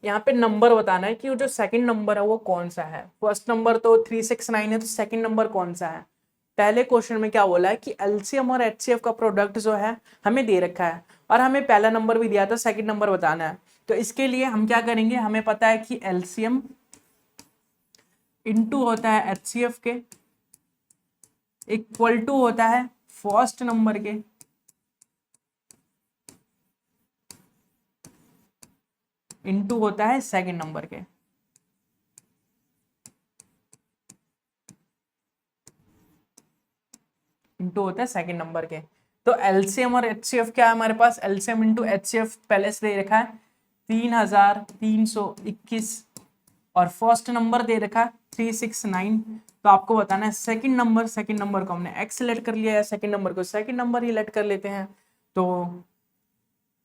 यहाँ पे नंबर बताना है कि वो जो सेकंड नंबर है वो कौन सा है। फर्स्ट नंबर तो 369 है, तो सेकंड नंबर कौन सा है। पहले क्वेश्चन में क्या बोला है कि LCM और HCF का प्रोडक्ट जो है हमें दे रखा है और हमें पहला नंबर भी दिया था, सेकंड नंबर बताना है। तो इसके लिए हम क्या करेंगे, हमें पता है कि LCM इंटू होता है HCF के इक्वल टू होता है फर्स्ट नंबर के इंटू होता है सेकंड नंबर के। इंटू होता है सेकंड नंबर के। तो LCM और HCF क्या है हमारे पास, LCM इंटू HCF पहले से दे रखा है 3321 और फर्स्ट नंबर दे रखा है 369। तो आपको बताना है सेकंड नंबर को हमने x लेट कर लिया है, सेकंड नंबर को सेकंड नंबर ही लेट कर लेते हैं। तो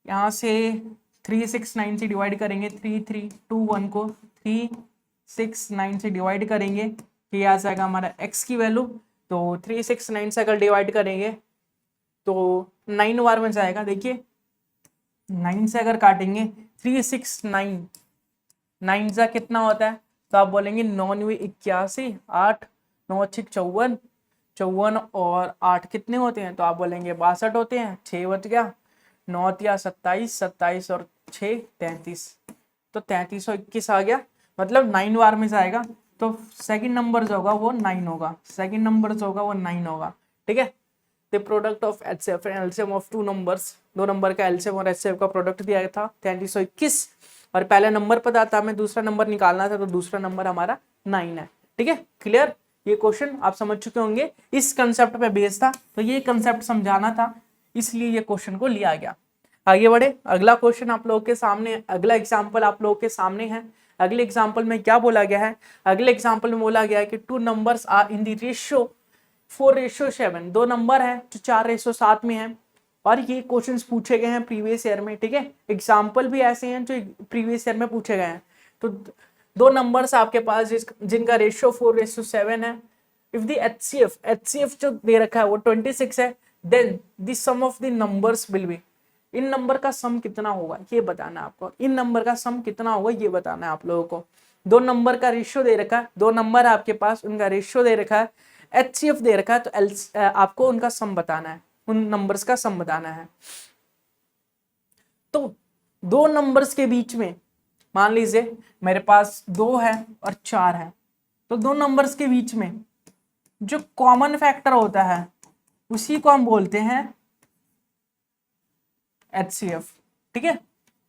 यहाँ से 369 से डिवाइड करेंगे, 3321 को 369 से डिवाइड करेंगे, ये आ जाएगा हमारा x की वैल्यू। तो 369 से अगर डिवाइड करेंगे तो 9 बार में जाएगा। देखिए 9 से अगर काटेंगे 369, 9 जा कितना होता है, तो आप बोलेंगे 9 81, 8 9 54, 54 और 8 कितने होते हैं, तो आप बोलेंगे 62 होते हैं। 6 बच गया, 9 या 27, 27 और 6 33, तो 3321 आ गया, मतलब 9 बार में जाएगा। तो सेकंड नंबर जो होगा वो 9 होगा, सेकंड नंबर जो होगा वो 9 होगा। ठीक है, the product of HCF and LCM of two numbers, दो नंबर का LCM और HCF का प्रोडक्ट दिया था 3321 और पहला नंबर पता था, हमें दूसरा नंबर निकालना था, तो दूसरा नंबर हमारा 9 है। ठीक है, क्लियर। ये क्वेश्चन आप समझ चुके होंगे, इस कंसेप्ट पे बेस्ड था, तो ये कंसेप्ट समझाना था, इसलिए ये क्वेश्चन को लिया गया। आगे बढ़े, अगला क्वेश्चन आप लोगों के सामने, अगला एग्जाम्पल आप लोगों के सामने है। अगले एग्जाम्पल में क्या बोला गया है? अगले एग्जाम्पल में बोला गया है कि two numbers are in the ratio 4:7, दो नंबर है जो 4:7 में है, और ये क्वेश्चंस पूछे गए हैं प्रीवियस ईयर में, ठीक है। एग्जाम्पल भी ऐसे हैं जो प्रीवियस ईयर में पूछे गए हैं। तो दो नंबर्स आपके पास जिनका रेशियो 4:7 है। इफ द एचसीएफ जो दे रखा है वो 26 है, then the sum of the numbers will be, इन नंबर का सम कितना होगा ये बताना है आपको, इन नंबर का सम कितना होगा ये बताना है आप लोगों को। दो नंबर का रेशियो दे रखा है, दो नंबर है आपके पास, उनका रेशियो दे रखा है, एचसीएफ दे रखा है, तो आपको उनका सम बताना है, उन नंबर्स का सम बताना है। तो दो नंबर्स के बीच में मान लीजिए मेरे पास 2 है और 4 है, तो दो नंबर्स के बीच में जो कॉमन फैक्टर होता है उसी को हम बोलते हैं एचसीएफ, ठीक है।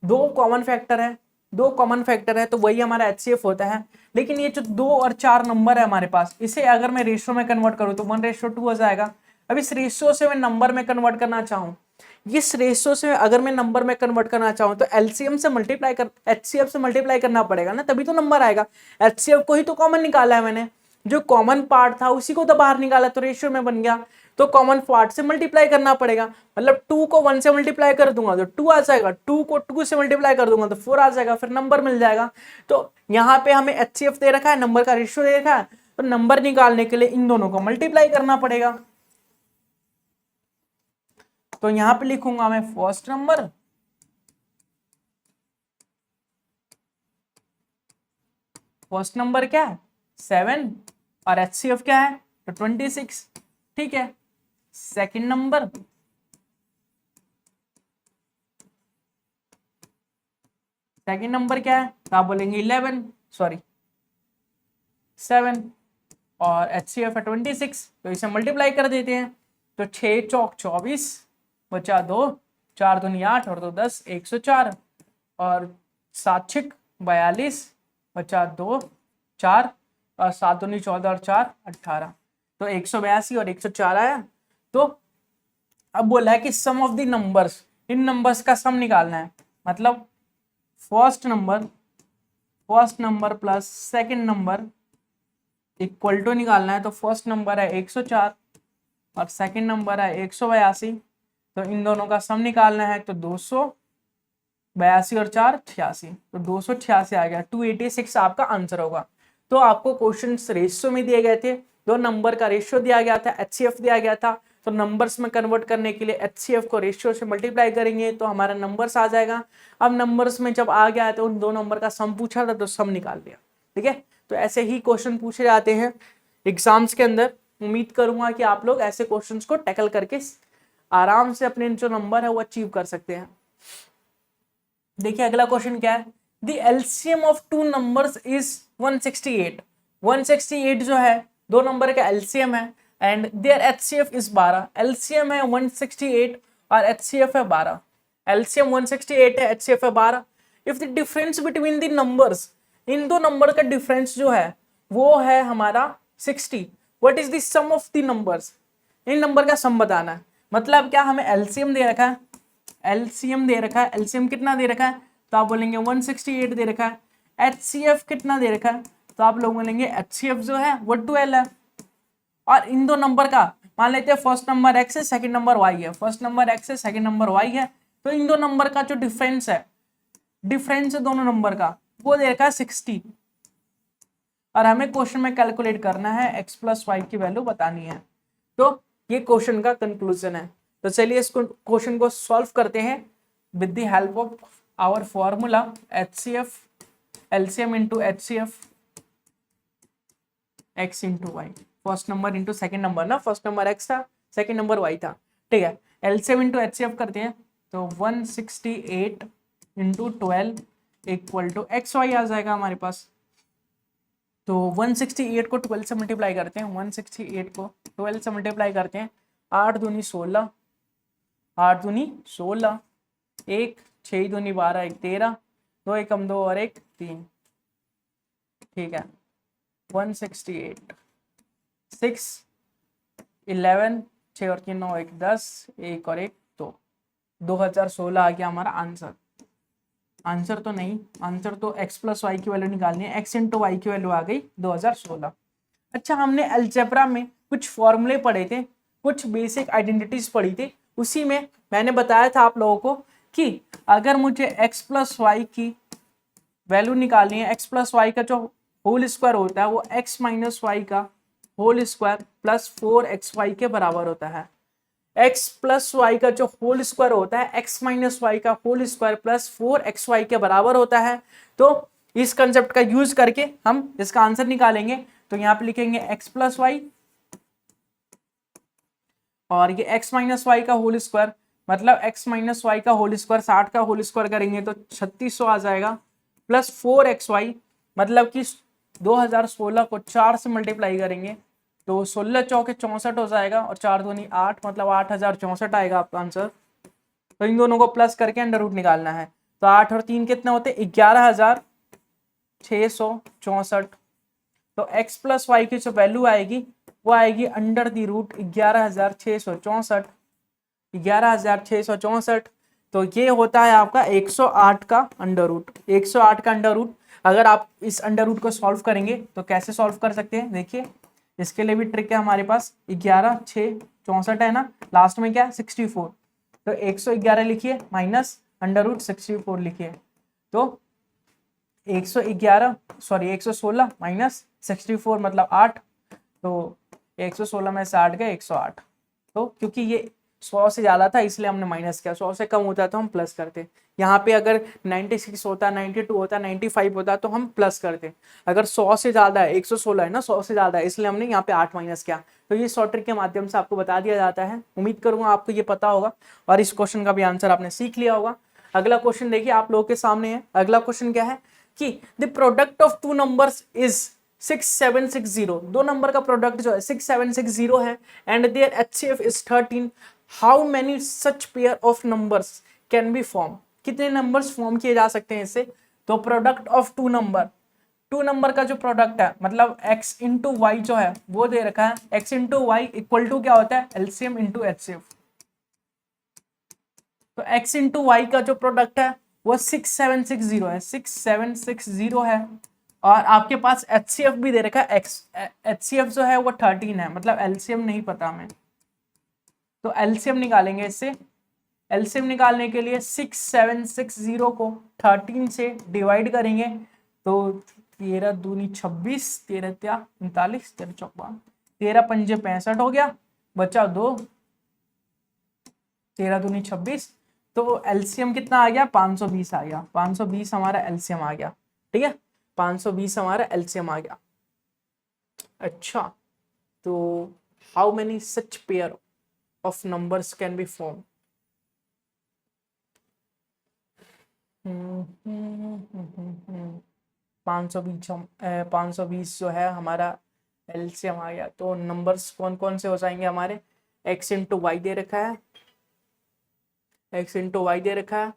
दो कॉमन फैक्टर है तो वही हमारा एचसीएफ होता है। लेकिन ये जो 2 और 4 नंबर है हमारे पास, इसे अगर मैं रेशियो में कन्वर्ट करूं तो 1:2 हो जाएगा। अब इस रेशियो से मैं नंबर में कन्वर्ट करना चाहूं, इस रेशियो से अगर मैं नंबर में कन्वर्ट करना चाहूं तो एलसीएम से मल्टीप्लाई कर, एचसीएफ से मल्टीप्लाई करना पड़ेगा ना, तभी तो नंबर आएगा। एचसीएफ को ही तो कॉमन निकाला है मैंने, जो कॉमन पार्ट था उसी को तो बाहर निकाला, तो रेशियो में बन गया। तो कॉमन पार्ट से मल्टीप्लाई करना पड़ेगा, मतलब 2 को 1 से मल्टीप्लाई कर दूंगा तो 2 आ जाएगा, 2 को 2 से मल्टीप्लाई कर दूंगा तो 4 आ जाएगा, फिर नंबर मिल जाएगा। तो यहाँ पे हमें एचसीएफ दे रखा है, नंबर का रेशियो दे रखा है, तो नंबर निकालने के लिए इन दोनों को मल्टीप्लाई करना पड़ेगा। तो यहां पे लिखूंगा मैं फर्स्ट नंबर क्या है 7 और एचसीएफ क्या है तो 26, ठीक है। सेकंड नंबर क्या है तो आप बोलेंगे 7 और एचसीएफ है 26, तो इसे मल्टीप्लाई कर देते हैं। तो 6 चौक 24 बचा 2, 4 दूनी 8 और 2 10, 104 और 7 छिक 42 बचा 2 4 और 7 दूनी 14 और 4 18, तो 182 और 104 आया। तो अब बोला है कि सम ऑफ द नंबर्स, इन नंबर्स का सम निकालना है, मतलब first number plus second number equal to निकालना है। तो फर्स्ट नंबर है 104 और सेकंड नंबर है 182, तो इन दोनों का सम निकालना है। तो 282 और 4 86, तो 286 आ गया, 286 आपका आंसर होगा। तो आपको क्वेश्चन रेशियो में दिए गए थे, दो नंबर का रेशियो दिया गया था, एचसीएफ दिया गया था, तो नंबर्स में कन्वर्ट करने के लिए एचसीएफ को रेशियो से मल्टीप्लाई करेंगे तो हमारा नंबर्स आ जाएगा। अब नंबर्स में जब आ गया है तो उन दो नंबर का सम पूछा था तो सम निकाल दिया, ठीक है। तो ऐसे ही क्वेश्चन पूछे जाते हैं एग्जाम्स के अंदर। उम्मीद करूंगा कि आप लोग ऐसे क्वेश्चंस को टैकल करके आराम से अपने जो नंबर है वो अचीव कर सकते हैं। देखिए अगला क्वेश्चन क्या है, the LCM of two numbers is 168। 168 जो है दो नंबर का एलसीएम है and their HCF is 12। LCM है 168 और एचसीएफ है 12। एलसीएम 168 है, एचसीएफ है 12। If the difference between the numbers, इन दो नंबर का डिफरेंस जो है वो है हमारा 60, what is the sum of the numbers, इन नंबर का सम बताना है। मतलब क्या, हमें एलसीएम दे रखा है, एलसीएम कितना दे रखा है तो आप बोलेंगे 168 दे रखा है। एचसीएफ कितना दे रखा है तो आप लोग बोलेंगे एचसीएफ जो है वो 12 है। और इन दो नंबर का मान लेते हैं फर्स्ट नंबर एक्स है, सेकंड नंबर वाई है, फर्स्ट नंबर एक्स है, सेकंड नंबर वाई है, तो इन दो नंबर का जो डिफरेंस है दोनों नंबर का वो दे रखा है 60, और हमें क्वेश्चन में कैलकुलेट करना है x प्लस वाई की वैल्यू बतानी है। तो ये क्वेश्चन का कंक्लूजन है। तो चलिए इस क्वेश्चन को सॉल्व करते हैं with the help of our formula HCF, LCM into HCF x into y, first number into second number ना, फर्स्ट नंबर x था, सेकेंड नंबर y था, ठीक है। एलसीएम इंटू एचसीएफ करते हैं तो 168 into 12 equal to X Y आ जाएगा हमारे पास। तो 168 को 12 से मल्टीप्लाई करते हैं, 168 को 12 से मल्टीप्लाई करते हैं, 8 दूनी 16, 8 दूनी 16, 1 6 दूनी 12, 1 13, 2 एकम 2 और 1 3, ठीक है। 168, 6, 11, 6 और 3 9 1 10, 1 और 1 2, 2016 आ गया हमारा आंसर। आंसर तो नहीं, आंसर तो x प्लस वाई की वैल्यू निकालनी है, x इंटू वाई की वैल्यू आ गई 2016। अच्छा, हमने अलजेब्रा में कुछ फॉर्मूले पढ़े थे, कुछ बेसिक आइडेंटिटीज पढ़ी थी, उसी में मैंने बताया था आप लोगों को कि अगर मुझे x प्लस वाई की वैल्यू निकालनी है, x प्लस वाई का जो होल स्क्वायर होता है वो x माइनस वाई का होल स्क्वायर प्लस 4xy के बराबर होता है। x प्लस वाई का जो होल स्क्वायर होता है x माइनस वाई का होल स्क्वायर प्लस 4xy के बराबर होता है। तो इस कंसेप्ट का यूज करके हम इसका आंसर निकालेंगे। तो यहाँ पे लिखेंगे x प्लस वाई और ये x माइनस वाई का होल स्क्वायर, मतलब x माइनस वाई का होल स्क्वायर 60 का होल स्क्वायर करेंगे तो 3600 आ जाएगा, प्लस 4xy, मतलब कि 2016 को 4 से मल्टीप्लाई करेंगे तो 16 चौके 64 हो जाएगा और 4 दूनी 8, मतलब 8064 आएगा आपका आंसर। तो इन दोनों को प्लस करके अंडर रूट निकालना है। तो 8 और 3 कितने होते, 11664। तो x प्लस वाई की जो वैल्यू आएगी वो आएगी अंडर दी रूट 11664, 11664। तो ये होता है आपका 108 का अंडर रूट, 108 का अंडर रूट। अगर आप इस अंडर रूट को सॉल्व करेंगे तो कैसे सॉल्व कर सकते हैं, देखिए इसके लिए भी ट्रिक है हमारे पास। 11664 है ना, लास्ट में क्या 64, तो 111 लिखिए माइनस अंडर रूट 64 लिखिए, तो 116 माइनस 64 मतलब 8, तो 116 में से 8 गए 108। तो क्योंकि ये 100 से ज्यादा था इसलिए हमने माइनस किया, 100 से कम होता तो हम प्लस करते। यहाँ पे अगर 96 होता, 92 होता, 95 होता तो हम प्लस करते। अगर 100 से ज्यादा है, 116 है ना, 100 से ज्यादा है, इसलिए हमने यहाँ पे 8 माइनस किया। तो ये शॉर्ट ट्रिक के माध्यम से आपको बता दिया जाता है। उम्मीद करूंगा आपको ये पता होगा और इस क्वेश्चन का भी आंसर आपने सीख लिया होगा। अगला क्वेश्चन देखिए आप लोगों के सामने है। अगला क्वेश्चन क्या है कि the product of two numbers is 6760, दो नंबर का प्रोडक्ट जो है 6760 है and their HCF is 13, how many such pair of numbers can be form, कितने नंबर्स फॉर्म किए जा सकते हैं इससे। तो प्रोडक्ट ऑफ टू नंबर का जो प्रोडक्ट है, मतलब x इंटू वाई जो है वो दे रखा है, x into y equal to क्या होता है, LCM इंटू HCF। तो x इंटू वाई का जो प्रोडक्ट है वो 6760 है, 6760 है, और आपके पास HCF भी दे रखा है, HCF जो है वो 13 है, मतलब LCM नहीं पता हमें, तो LCM निकालेंगे इससे। LCM निकालने के लिए 6760 को 13 से डिवाइड करेंगे तो 13 दूनी 26, 13 त्या 39, 13 चौका 13 पंजे 65 हो गया, बचा 2, 13 दूनी 26, तो LCM कितना आ गया, 520 आ गया, 520 हमारा LCM आ गया। ठीक है, 520 हमारा LCM आ गया। अच्छा, तो how many such pair of numbers can be form. 520 जो है हमारा LCM आ गया। तो नंबर्स कौन कौन से हो जाएंगे हमारे, x इंटू वाई दे रखा है, x इंटू वाई दे रखा है,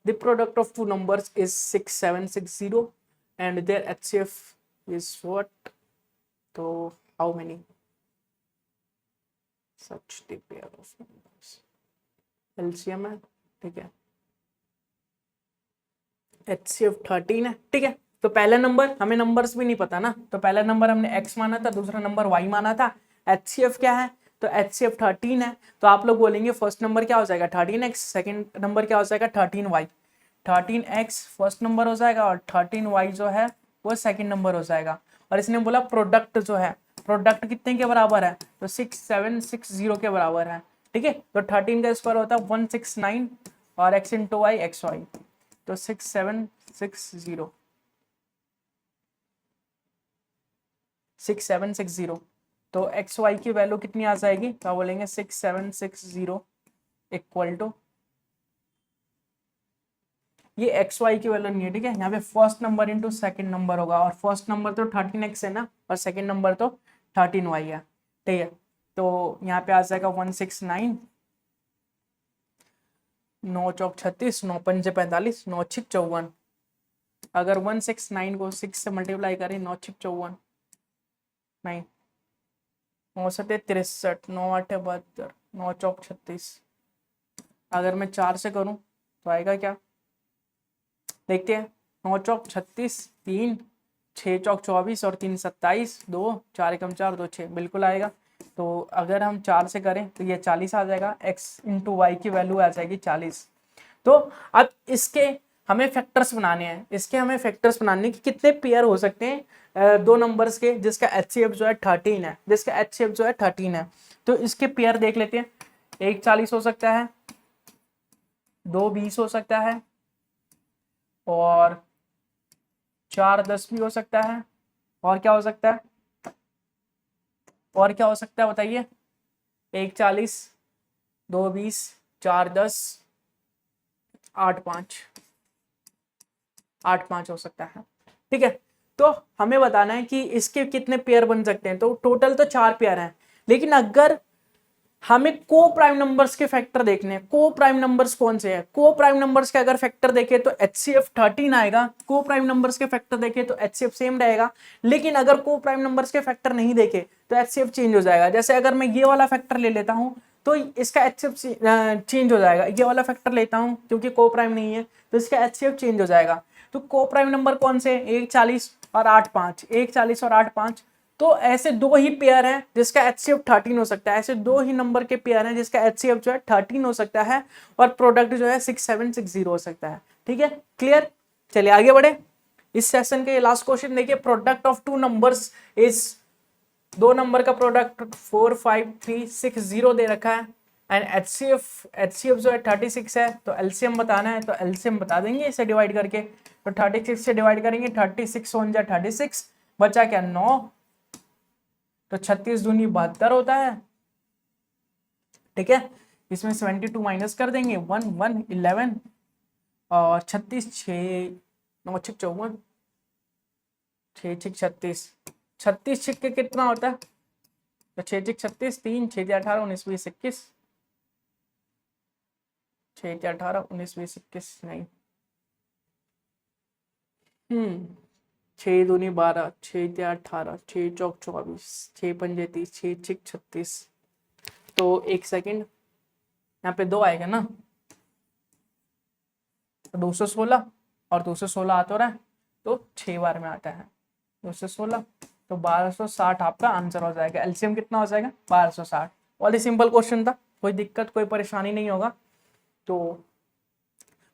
the product of two numbers is 6760 and their HCF is what, तो how many such the pair of numbers, LCM है, ठीक है, HCF 13 है। ठीक है, तो पहला नंबर, हमें नंबर्स भी नहीं पता ना, तो पहला नंबर हमने x माना था, दूसरा नंबर y माना था, HCF क्या है, तो HCF 13 है। तो आप लोग बोलेंगे फर्स्ट नंबर क्या हो जाएगा 13x, सेकंड नंबर क्या हो जाएगा 13y, 13x फर्स्ट नंबर हो जाएगा और 13y जो है वो सेकंड नंबर हो जाएगा। और इसने बोला प्रोडक्ट जो है, प्रोडक्ट कितने के बराबर है, तो 6760 के बराबर है। ठीक है, तो 13 का स्क्वायर होता है 169 और x into y x y, तो 6760, तो एक्स वाई की वैल्यू कितनी आ जाएगी, तो बोलेंगे 6760 इक्वल टू, ये एक्स वाई की वैल्यू नहीं है, ठीक है, यहाँ पे first number into second number होगा, और फर्स्ट नंबर तो 13x है ना, और सेकंड नंबर तो 13y है। ठीक है, तो यहाँ पे आ जाएगा 169, 9 चौक 36, 9 पंजे 45, 9 छिक 54, अगर 169 को 6 से मल्टीप्लाई करें, 9 6 54, 9 9 7 63, 9 8 72, 9 चौक 36। अगर मैं 4 से करूं तो आएगा क्या, देखते हैं। 9 चौक 36, 3 6 चौक 24 और 3 27, 2 4 एकम 4, 2 6, बिल्कुल आएगा। तो अगर हम 4 से करें तो ये 40 आ जाएगा, x इंटू वाई की वैल्यू आ जाएगी 40। तो अब इसके हमें फैक्टर्स बनाने हैं, इसके हमें फैक्टर्स बनाने कि कितने पेयर हो सकते हैं दो नंबर्स के जिसका HCF जो है 13 है, जिसका HCF जो है 13 है। तो इसके पेयर देख लेते हैं। 1 40 हो सकता है, 2 20 हो सकता है, और 4 10 भी हो सकता है, और क्या हो सकता है, और क्या हो सकता है बताइए। 1 40, 2 20, 4 10, 8 5 हो सकता है। ठीक है, तो हमें बताना है कि इसके कितने पेयर बन सकते हैं। तो टोटल तो 4 पेयर हैं, लेकिन अगर हमें को प्राइम नंबर्स के फैक्टर देखने हैं, को प्राइम नंबर्स कौन से हैं, को प्राइम नंबर्स के अगर फैक्टर देखें तो HCF 13 आएगा। को प्राइम नंबर्स के फैक्टर देखें तो HCF सेम रहेगा, लेकिन अगर को प्राइम नंबर्स के फैक्टर नहीं देखे तो HCF चेंज हो जाएगा। जैसे अगर मैं ये वाला फैक्टर ले लेता हूं तो इसका HCF चेंज हो जाएगा। ये वाला फैक्टर लेता हूं क्योंकि को प्राइम नहीं है तो इसका HCF चेंज हो जाएगा। तो को प्राइम नंबर कौन से, 1 40 और 8 5, 1 40 और 8 5। तो ऐसे दो ही पेयर हैं जिसका HCF 13 हो सकता है, ऐसे दो ही नंबर के पेयर हैं जिसका HCF जो है 13 हो सकता है, और प्रोडक्ट जो है 6760 हो सकता है। ठीक है, क्लियर। चलिए आगे बढ़े। इस सेशन के लास्ट क्वेश्चन देखिए, product of two numbers is, दो नंबर का प्रोडक्ट 45360 दे रखा है, एंड HCF जो है 36 है। तो LCM बताना है, तो LCM बता देंगे इसे डिवाइड करके। तो 36 से डिवाइड करेंगे, 36 1 जा 36, बचा क्या 9, तो 36 दूनी 72 होता है। ठीक है, इसमें 72 माइनस कर देंगे, 1 1 11, और 36 6 9 6 54, 6 6 36, 36 6 के कितना होता है, तो 6 6 36, 3 6 18 19 20 21, 6 18 19 20 21, नहीं 6 दूनी 12, 6 18, 6 चौक 24, 6 पंजे 30, 6 6 36। तो एक सेकेंड, यहाँ पे 2 आएगा ना, तो 216 और 216 आता रहा है, तो 6 बार में आता है 216, तो 1260 आपका आंसर हो जाएगा। LCM कितना हो जाएगा, 1260। बहुत ही सिंपल क्वेश्चन था, कोई दिक्कत कोई परेशानी नहीं होगा। तो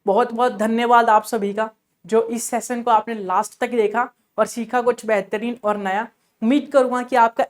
बहुत बहुत धन्यवाद आप सभी का जो इस सेशन को आपने लास्ट तक देखा और सीखा कुछ बेहतरीन और नया। उम्मीद करूंगा कि आपका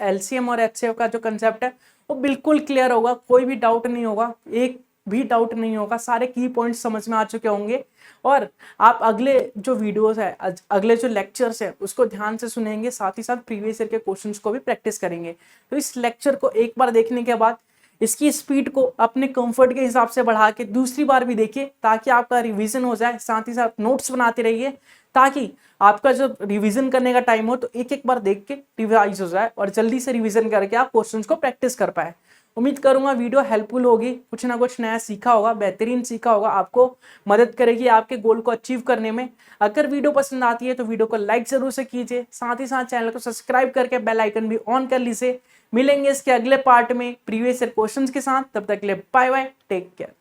LCM और HCF का जो कंसेप्ट है वो बिल्कुल क्लियर होगा, कोई भी डाउट नहीं होगा, एक भी डाउट नहीं होगा, सारे की पॉइंट्स समझ में आ चुके होंगे। और आप अगले जो वीडियोस है, अगले जो लेक्चर्स है उसको ध्यान से सुनेंगे, साथ ही साथ प्रीवियस ईयर के क्वेश्चंस को भी प्रैक्टिस करेंगे। तो इस लेक्चर को एक बार देखने के बाद इसकी स्पीड को अपने कंफर्ट के हिसाब से बढ़ा के दूसरी बार भी देखिए, ताकि आपका रिवीजन हो जाए। साथ ही साथ नोट्स बनाते रहिए, ताकि आपका जब रिवीजन करने का टाइम हो तो एक एक बार देख के रिवाइज हो जाए और जल्दी से रिवीजन करके आप क्वेश्चंस को प्रैक्टिस कर पाए। उम्मीद करूंगा वीडियो हेल्पफुल होगी, कुछ ना कुछ नया सीखा होगा, बेहतरीन सीखा होगा, आपको मदद करेगी आपके गोल को अचीव करने में। अगर वीडियो पसंद आती है तो वीडियो को लाइक जरूर से कीजिए, साथ ही साथ चैनल को सब्सक्राइब करके बेल आइकन भी ऑन कर लीजिए। मिलेंगे इसके अगले पार्ट में प्रीवियस ईयर क्वेश्चंस के साथ, तब तक के लिए बाय बाय, टेक केयर।